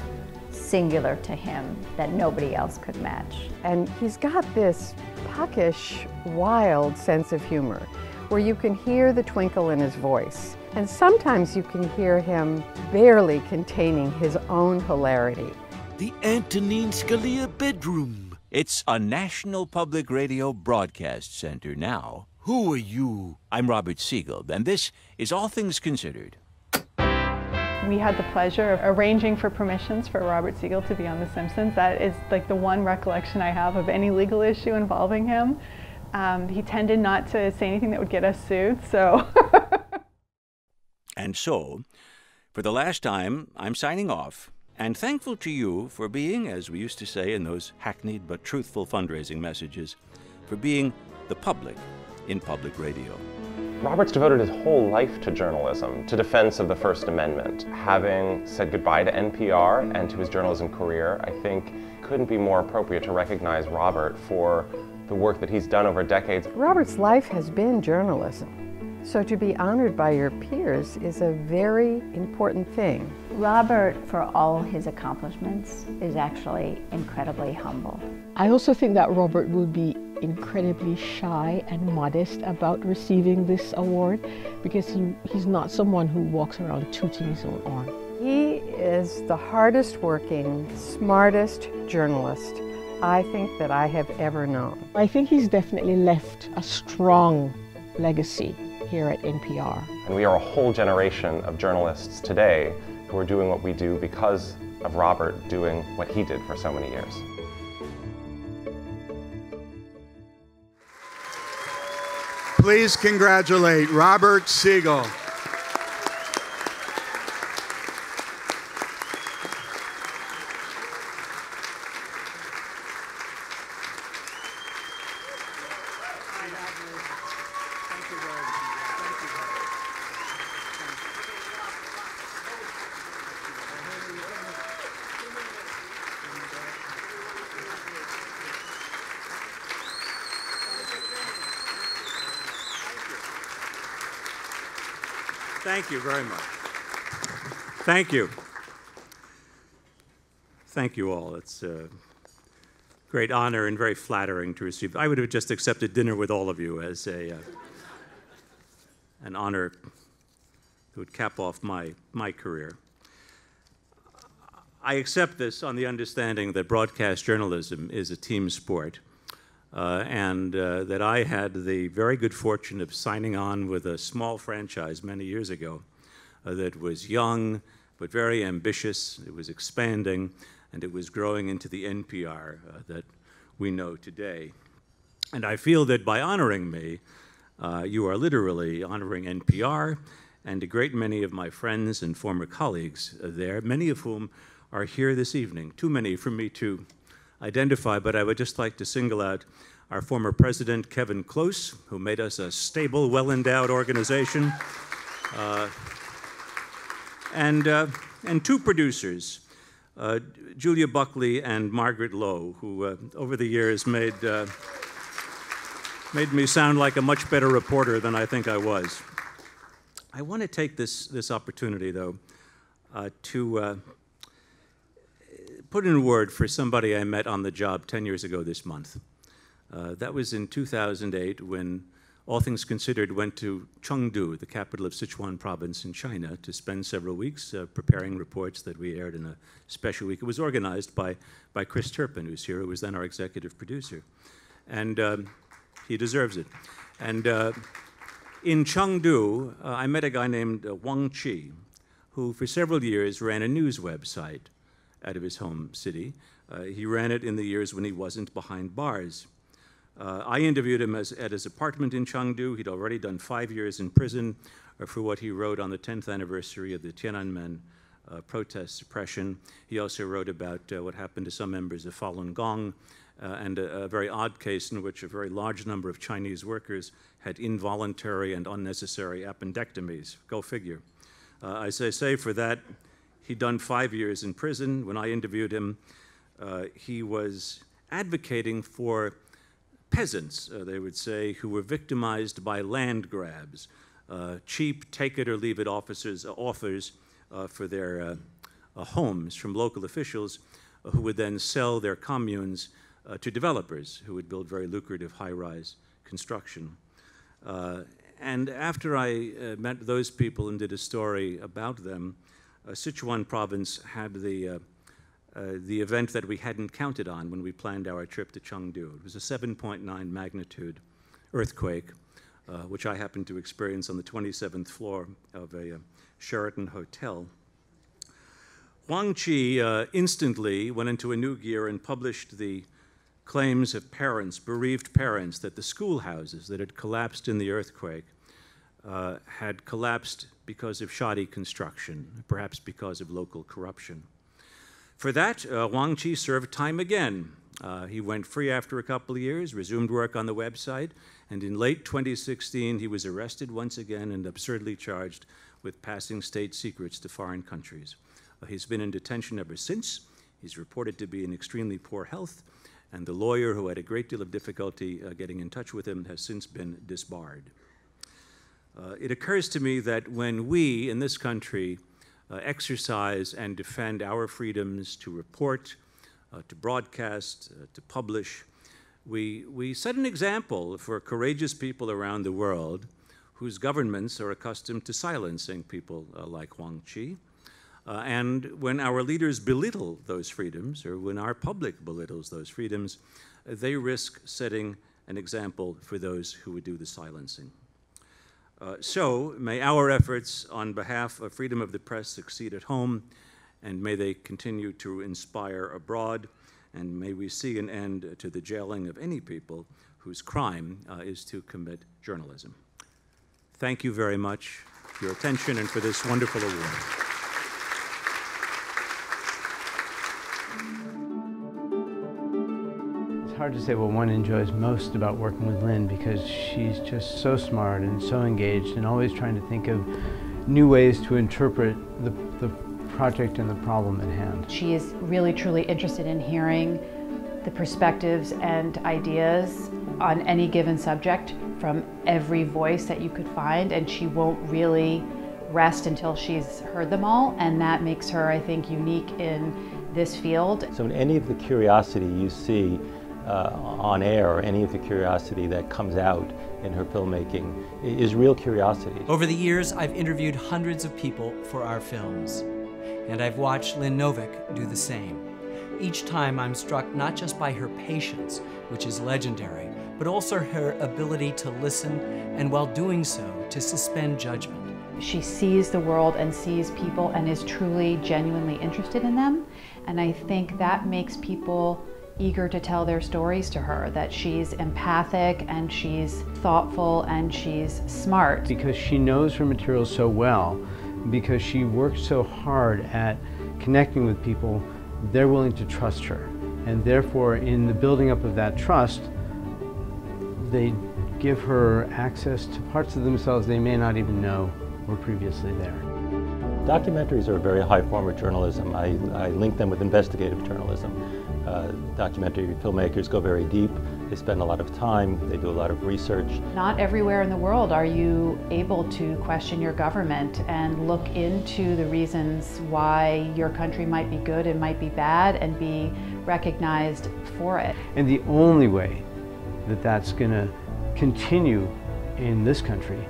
singular to him that nobody else could match. And he's got this puckish, wild sense of humor where you can hear the twinkle in his voice. And sometimes you can hear him barely containing his own hilarity. The Antonin Scalia bedroom. It's a National Public Radio broadcast center now. Who are you? I'm Robert Siegel, and this is All Things Considered. We had the pleasure of arranging for permissions for Robert Siegel to be on The Simpsons. That is like the one recollection I have of any legal issue involving him. He tended not to say anything that would get us sued, so. And so, for the last time, I'm signing off, and thankful to you for being, as we used to say in those hackneyed but truthful fundraising messages, for being the public in public radio. Robert's devoted his whole life to journalism, to defense of the First Amendment. Having said goodbye to NPR and to his journalism career, I think couldn't be more appropriate to recognize Robert for the work that he's done over decades. Robert's life has been journalism. So to be honored by your peers is a very important thing. Robert, for all his accomplishments, is actually incredibly humble. I also think that Robert will be incredibly shy and modest about receiving this award because he's not someone who walks around tooting his own horn. He is the hardest working, smartest journalist I think that I have ever known. I think he's definitely left a strong legacy here at NPR. And we are a whole generation of journalists today who are doing what we do because of Robert doing what he did for so many years. Please congratulate Robert Siegel. Thank you very much. Thank you. Thank you all. It's a great honor and very flattering to receive. I would have just accepted dinner with all of you as an honor that would cap off my career. I accept this on the understanding that broadcast journalism is a team sport. And that I had the very good fortune of signing on with a small franchise many years ago that was young but very ambitious. It was expanding, and it was growing into the NPR that we know today. And I feel that by honoring me, You are literally honoring NPR and a great many of my friends and former colleagues there, many of whom are here this evening. Too many for me to identify, but I would just like to single out our former president, Kevin Close, who made us a stable, well-endowed organization, and two producers, Julia Buckley and Margaret Lowe, who over the years made me sound like a much better reporter than I think I was. I want to take this opportunity, though, to put in a word for somebody I met on the job 10 years ago this month. That was in 2008 when All Things Considered went to Chengdu, the capital of Sichuan province in China, to spend several weeks preparing reports that we aired in a special week. It was organized by Chris Turpin, who's here, who was then our executive producer. And he deserves it. And in Chengdu, I met a guy named Wang Qi, who for several years ran a news website out of his home city. He ran it in the years when he wasn't behind bars. I interviewed him at his apartment in Chengdu. He'd already done 5 years in prison for what he wrote on the 10th anniversary of the Tiananmen protest suppression. He also wrote about what happened to some members of Falun Gong and a very odd case in which a very large number of Chinese workers had involuntary and unnecessary appendectomies. Go figure. As I say, for that, he'd done 5 years in prison. When I interviewed him, he was advocating for peasants, they would say, who were victimized by land grabs, cheap take-it-or-leave-it offers for their homes from local officials who would then sell their communes to developers who would build very lucrative high-rise construction. And after I met those people and did a story about them, Sichuan province had the event that we hadn't counted on when we planned our trip to Chengdu. It was a 7.9 magnitude earthquake, which I happened to experience on the 27th floor of a Sheraton hotel. Wang Qi instantly went into a new gear and published the claims of parents, bereaved parents, that the schoolhouses that had collapsed in the earthquake had collapsed because of shoddy construction, perhaps because of local corruption. For that, Wang Qi served time again. He went free after a couple of years, resumed work on the website, and in late 2016, he was arrested once again and absurdly charged with passing state secrets to foreign countries. He's been in detention ever since. He's reported to be in extremely poor health, and the lawyer who had a great deal of difficulty getting in touch with him has since been disbarred. It occurs to me that when we in this country exercise and defend our freedoms to report, to broadcast, to publish, we set an example for courageous people around the world whose governments are accustomed to silencing people like Wang Qi. And when our leaders belittle those freedoms, or when our public belittles those freedoms, they risk setting an example for those who would do the silencing. So may our efforts on behalf of freedom of the press succeed at home, and may they continue to inspire abroad, and may we see an end to the jailing of any people whose crime is to commit journalism. Thank you very much for your attention and for this wonderful award. It's hard to say what one enjoys most about working with Lynn, because she's just so smart and so engaged and always trying to think of new ways to interpret the project and the problem at hand. She is really truly interested in hearing the perspectives and ideas on any given subject from every voice that you could find, and she won't really rest until she's heard them all, and that makes her, I think, unique in this field. So any of the curiosity you see on air, or any of the curiosity that comes out in her filmmaking, is real curiosity. Over the years, I've interviewed hundreds of people for our films, and I've watched Lynn Novick do the same. Each time I'm struck not just by her patience, which is legendary, but also her ability to listen, and while doing so, to suspend judgment. She sees the world and sees people and is truly, genuinely interested in them, and I think that makes people eager to tell their stories to her, that she's empathic and she's thoughtful and she's smart. Because she knows her material so well, because she works so hard at connecting with people, they're willing to trust her. And therefore, in the building up of that trust, they give her access to parts of themselves they may not even know were previously there. Documentaries are a very high form of journalism. I link them with investigative journalism. Documentary filmmakers go very deep. They spend a lot of time. They do a lot of research. Not everywhere in the world are you able to question your government and look into the reasons why your country might be good and might be bad and be recognized for it. And the only way that that's going to continue in this country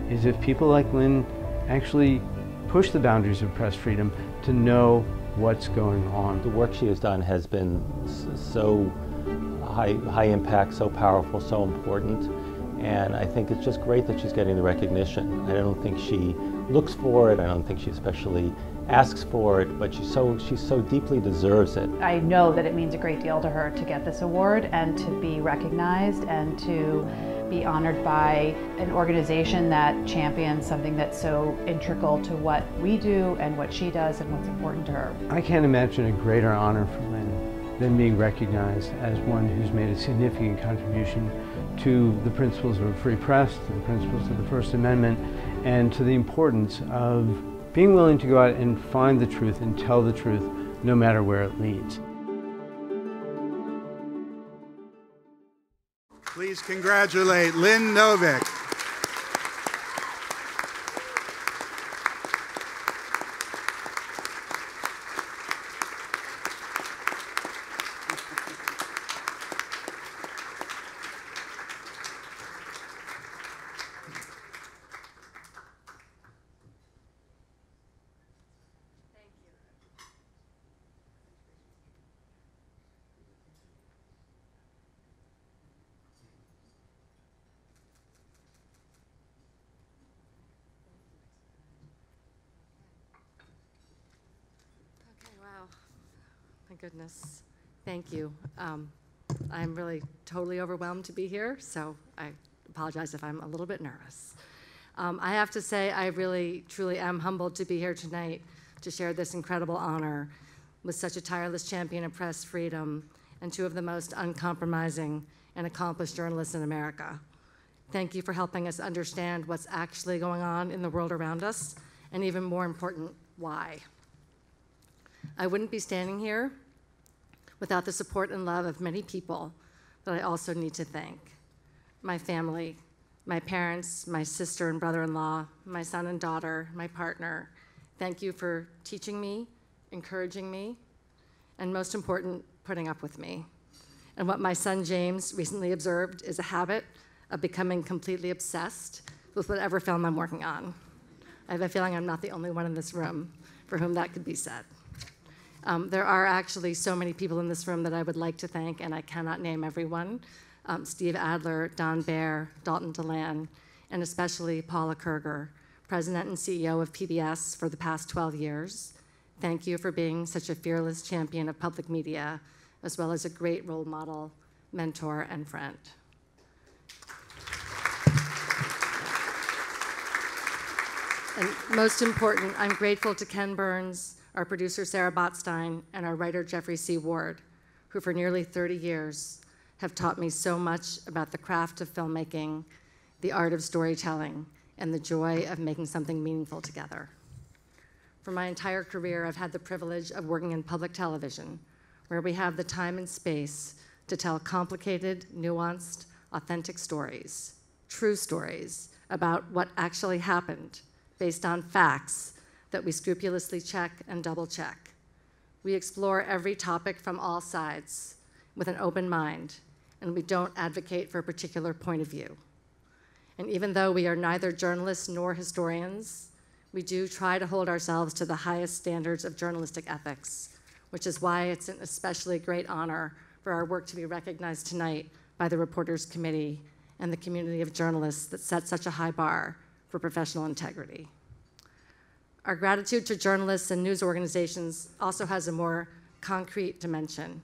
is if people like Lynn actually push the boundaries of press freedom to know what's going on. The work she has done has been so high impact, so powerful, so important, and I think it's just great that she's getting the recognition. I don't think she looks for it, I don't think she especially asks for it, but she so deeply deserves it. I know that it means a great deal to her to get this award and to be recognized and to be honored by an organization that champions something that's so integral to what we do and what she does and what's important to her. I can't imagine a greater honor for Lynn than being recognized as one who's made a significant contribution to the principles of a free press, to the principles of the First Amendment, and to the importance of being willing to go out and find the truth and tell the truth no matter where it leads. Please congratulate Lynn Novick. My goodness, thank you. I'm really totally overwhelmed to be here, so I apologize if I'm a little bit nervous. I have to say I really, truly am humbled to be here tonight to share this incredible honor with such a tireless champion of press freedom and two of the most uncompromising and accomplished journalists in America. Thank you for helping us understand what's actually going on in the world around us, and even more important, why. I wouldn't be standing here without the support and love of many people that I also need to thank. My family, my parents, my sister and brother-in-law, my son and daughter, my partner. Thank you for teaching me, encouraging me, and most important, putting up with me. And what my son James recently observed is a habit of becoming completely obsessed with whatever film I'm working on. I have a feeling I'm not the only one in this room for whom that could be said. There are actually so many people in this room that I would like to thank, and I cannot name everyone. Steve Adler, Don Baer, Dalton DeLann, and especially Paula Kerger, President and CEO of PBS for the past 12 years. Thank you for being such a fearless champion of public media, as well as a great role model, mentor, and friend. And most important, I'm grateful to Ken Burns, our producer Sarah Botstein, and our writer Jeffrey C. Ward, who for nearly 30 years have taught me so much about the craft of filmmaking, the art of storytelling, and the joy of making something meaningful together. For my entire career, I've had the privilege of working in public television, where we have the time and space to tell complicated, nuanced, authentic stories, true stories about what actually happened based on facts that we scrupulously check and double check. We explore every topic from all sides with an open mind, and we don't advocate for a particular point of view. And even though we are neither journalists nor historians, we do try to hold ourselves to the highest standards of journalistic ethics, which is why it's an especially great honor for our work to be recognized tonight by the Reporters Committee and the community of journalists that set such a high bar for professional integrity. Our gratitude to journalists and news organizations also has a more concrete dimension.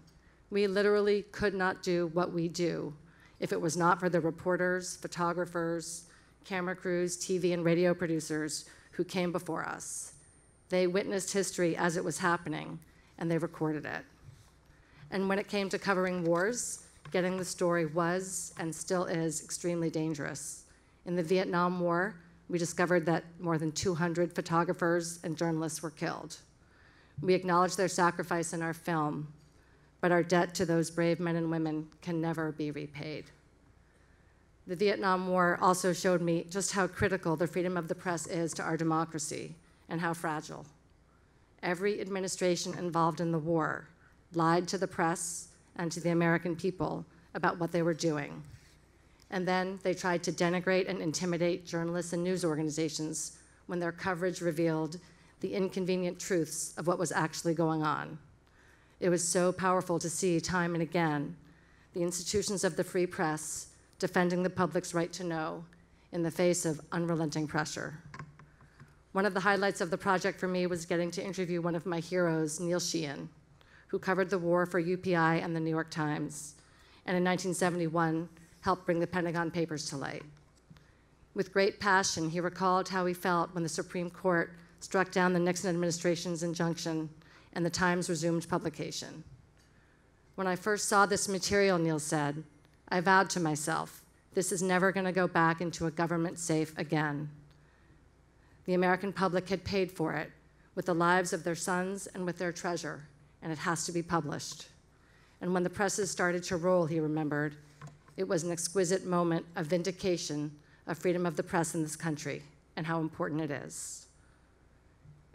We literally could not do what we do if it was not for the reporters, photographers, camera crews, TV and radio producers who came before us. They witnessed history as it was happening, and they recorded it. And when it came to covering wars, getting the story was and still is extremely dangerous. In the Vietnam War, we discovered that more than 200 photographers and journalists were killed. We acknowledge their sacrifice in our film, but our debt to those brave men and women can never be repaid. The Vietnam War also showed me just how critical the freedom of the press is to our democracy and how fragile. Every administration involved in the war lied to the press and to the American people about what they were doing. And then they tried to denigrate and intimidate journalists and news organizations when their coverage revealed the inconvenient truths of what was actually going on. It was so powerful to see time and again the institutions of the free press defending the public's right to know in the face of unrelenting pressure. One of the highlights of the project for me was getting to interview one of my heroes, Neil Sheehan, who covered the war for UPI and the New York Times, and in 1971 helped bring the Pentagon Papers to light. With great passion, he recalled how he felt when the Supreme Court struck down the Nixon administration's injunction and the Times resumed publication. When I first saw this material, Neil said, I vowed to myself, this is never going to go back into a government safe again. The American public had paid for it with the lives of their sons and with their treasure, and it has to be published. And when the presses started to roll, he remembered, it was an exquisite moment of vindication of freedom of the press in this country and how important it is.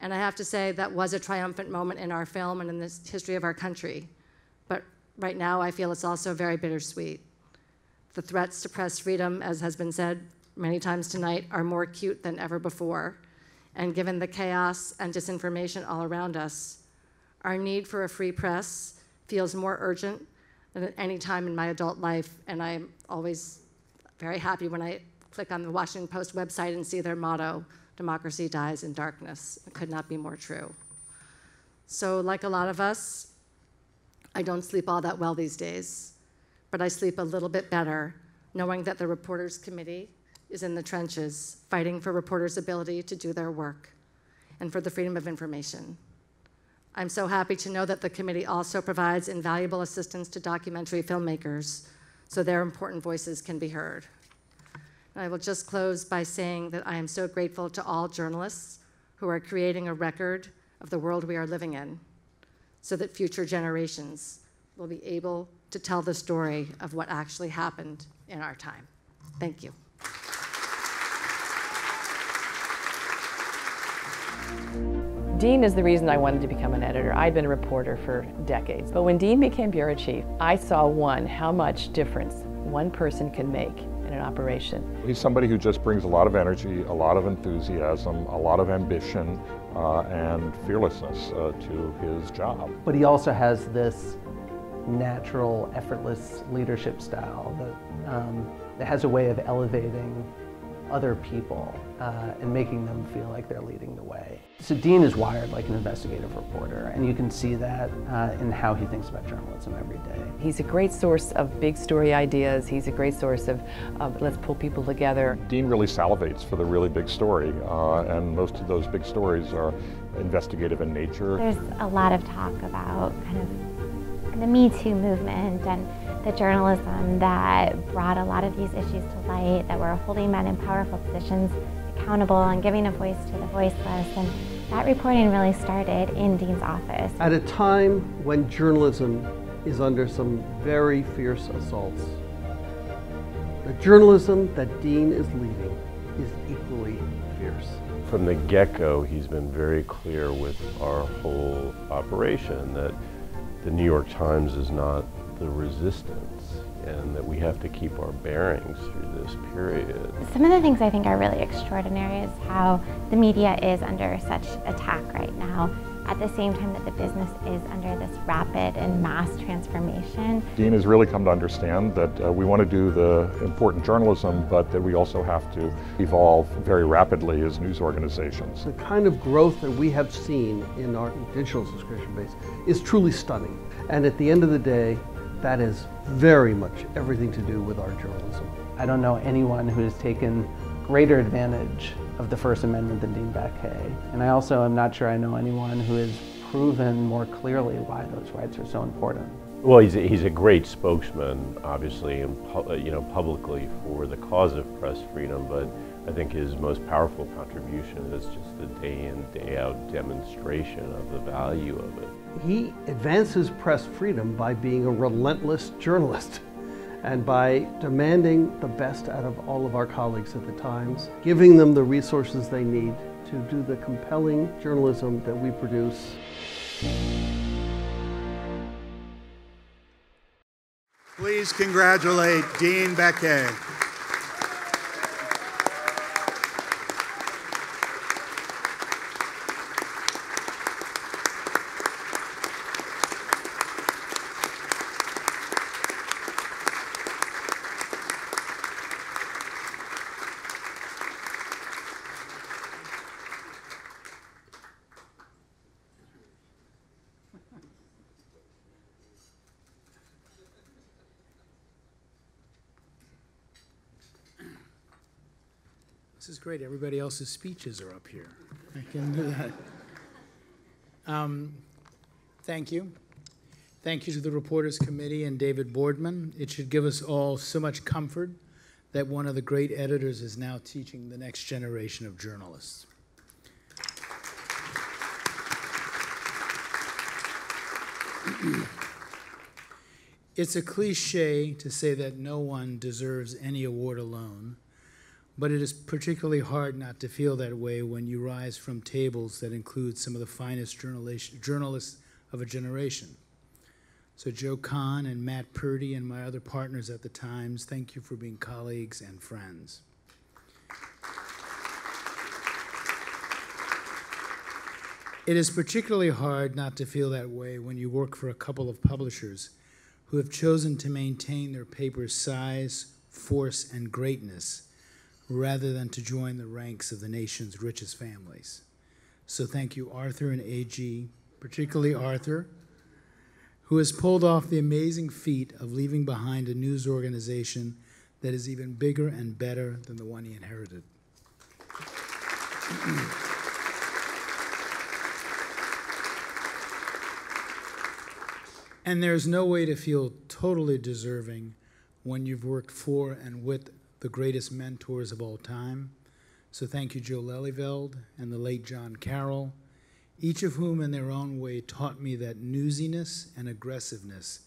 And I have to say that was a triumphant moment in our film and in the history of our country. But right now, I feel it's also very bittersweet. The threats to press freedom, as has been said many times tonight, are more acute than ever before. And given the chaos and disinformation all around us, our need for a free press feels more urgent than at any time in my adult life. And I'm always very happy when I click on the Washington Post website and see their motto, democracy dies in darkness. It could not be more true. So like a lot of us, I don't sleep all that well these days, but I sleep a little bit better knowing that the Reporters Committee is in the trenches fighting for reporters' ability to do their work and for the freedom of information. I'm so happy to know that the committee also provides invaluable assistance to documentary filmmakers so their important voices can be heard. And I will just close by saying that I am so grateful to all journalists who are creating a record of the world we are living in so that future generations will be able to tell the story of what actually happened in our time. Thank you. Dean is the reason I wanted to become an editor. I'd been a reporter for decades. But when Dean became bureau chief, I saw, how much difference one person can make in an operation. He's somebody who just brings a lot of energy, a lot of enthusiasm, a lot of ambition, and fearlessness to his job. But he also has this natural, effortless leadership style that has a way of elevating other people and making them feel like they're leading the way. So Dean is wired like an investigative reporter, and you can see that in how he thinks about journalism every day. He's a great source of big story ideas. He's a great source of let's pull people together. Dean really salivates for the really big story, and most of those big stories are investigative in nature. There's a lot of talk about kind of the Me Too movement and the journalism that brought a lot of these issues to light, that were holding men in powerful positions accountable and giving a voice to the voiceless. And that reporting really started in Dean's office. At a time when journalism is under some very fierce assaults, the journalism that Dean is leading is equally fierce. From the get-go, he's been very clear with our whole operation that the New York Times is not the resistance, and that we have to keep our bearings through this period. Some of the things I think are really extraordinary is how the media is under such attack right now, at the same time that the business is under this rapid and mass transformation. Dean has really come to understand that we want to do the important journalism, but that we also have to evolve very rapidly as news organizations. The kind of growth that we have seen in our digital subscription base is truly stunning. And at the end of the day, that has very much everything to do with our journalism. I don't know anyone who has taken greater advantage of the First Amendment than Dean Baquet. And I also am not sure I know anyone who has proven more clearly why those rights are so important. Well, he's a great spokesman, obviously, and publicly for the cause of press freedom, but I think his most powerful contribution is just the day in, day out demonstration of the value of it. He advances press freedom by being a relentless journalist and by demanding the best out of all of our colleagues at the Times, giving them the resources they need to do the compelling journalism that we produce. Please congratulate Dean Baquet. This is great. Everybody else's speeches are up here. I can do that. Thank you. Thank you to the Reporters Committee and David Boardman. It should give us all so much comfort that one of the great editors is now teaching the next generation of journalists. It's a cliche to say that no one deserves any award alone, but it is particularly hard not to feel that way when you rise from tables that include some of the finest journalists of a generation. So Joe Kahn and Matt Purdy and my other partners at the Times, thank you for being colleagues and friends. It is particularly hard not to feel that way when you work for a couple of publishers who have chosen to maintain their paper's size, force, and greatness rather than to join the ranks of the nation's richest families. So thank you, Arthur and AG, particularly Arthur, who has pulled off the amazing feat of leaving behind a news organization that is even bigger and better than the one he inherited. And there's no way to feel totally deserving when you've worked for and with the greatest mentors of all time. So thank you, Joe Lelyveld and the late John Carroll, each of whom in their own way taught me that newsiness and aggressiveness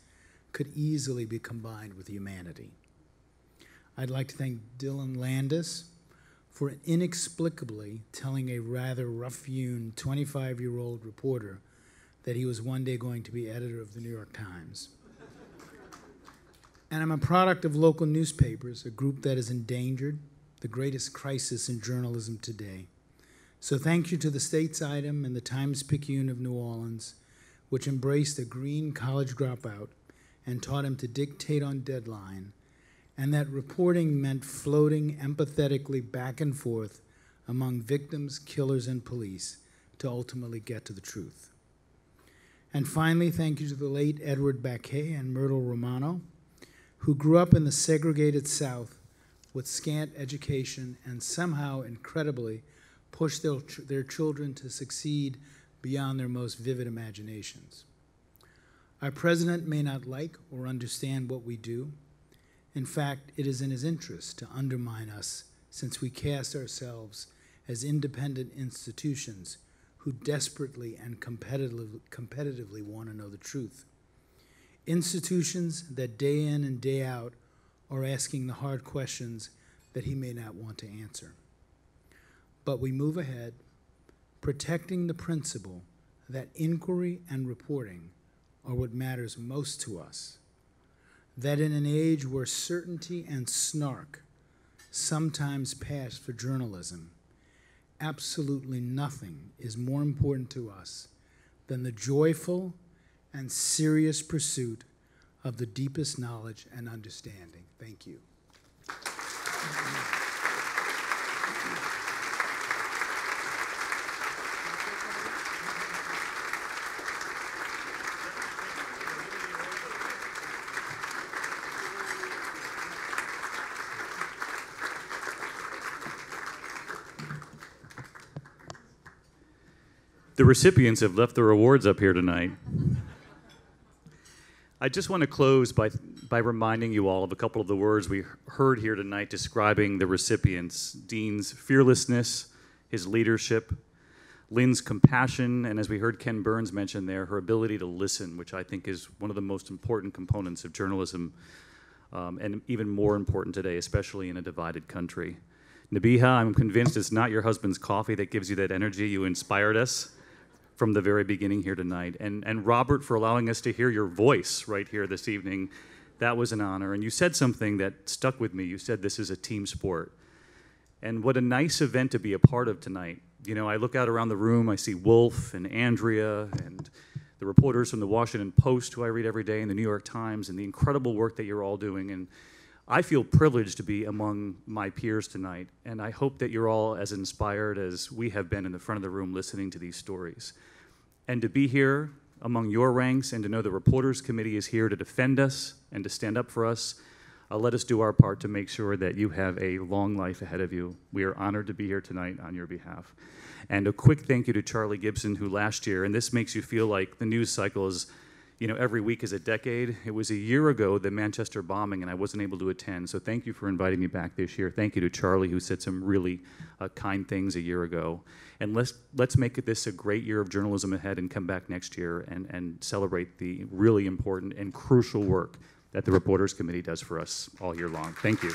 could easily be combined with humanity. I'd like to thank Dylan Landis for inexplicably telling a rather rough-hewn 25-year-old reporter that he was one day going to be editor of the New York Times. And I'm a product of local newspapers, a group that has endangered the greatest crisis in journalism today. So thank you to the States Item and the Times-Picayune of New Orleans, which embraced a green college dropout and taught him to dictate on deadline, and that reporting meant floating empathetically back and forth among victims, killers, and police to ultimately get to the truth. And finally, thank you to the late Edward Baquet and Myrtle Romano, who grew up in the segregated South with scant education and somehow, incredibly, pushed their children to succeed beyond their most vivid imaginations. Our president may not like or understand what we do. In fact, it is in his interest to undermine us since we cast ourselves as independent institutions who desperately and competitively want to know the truth. Institutions that day in and day out are asking the hard questions that he may not want to answer. But we move ahead, protecting the principle that inquiry and reporting are what matters most to us. That in an age where certainty and snark sometimes pass for journalism, absolutely nothing is more important to us than the joyful and serious pursuit of the deepest knowledge and understanding. Thank you. The recipients have left their awards up here tonight. I just want to close by reminding you all of a couple of the words we heard here tonight describing the recipients. Dean's fearlessness, his leadership, Lynn's compassion, and as we heard Ken Burns mention there, her ability to listen, which I think is one of the most important components of journalism, and even more important today, especially in a divided country. Nabiha, I'm convinced it's not your husband's coffee that gives you that energy. You inspired us from the very beginning here tonight. And Robert, for allowing us to hear your voice right here this evening, that was an honor. And you said something that stuck with me. You said this is a team sport. And what a nice event to be a part of tonight. You know, I look out around the room, I see Wolf and Andrea and the reporters from the Washington Post, who I read every day, and the New York Times, and the incredible work that you're all doing. And I feel privileged to be among my peers tonight. And I hope that you're all as inspired as we have been in the front of the room listening to these stories. And to be here among your ranks and to know the Reporters Committee is here to defend us and to stand up for us, let us do our part to make sure that you have a long life ahead of you. We are honored to be here tonight on your behalf. And a quick thank you to Charlie Gibson, who last year, and this makes you feel like the news cycle is, you know, every week is a decade. It was a year ago, the Manchester bombing, and I wasn't able to attend. So thank you for inviting me back this year. Thank you to Charlie, who said some really kind things a year ago. And let's make this a great year of journalism ahead and come back next year and celebrate the really important and crucial work that the Reporters Committee does for us all year long. Thank you.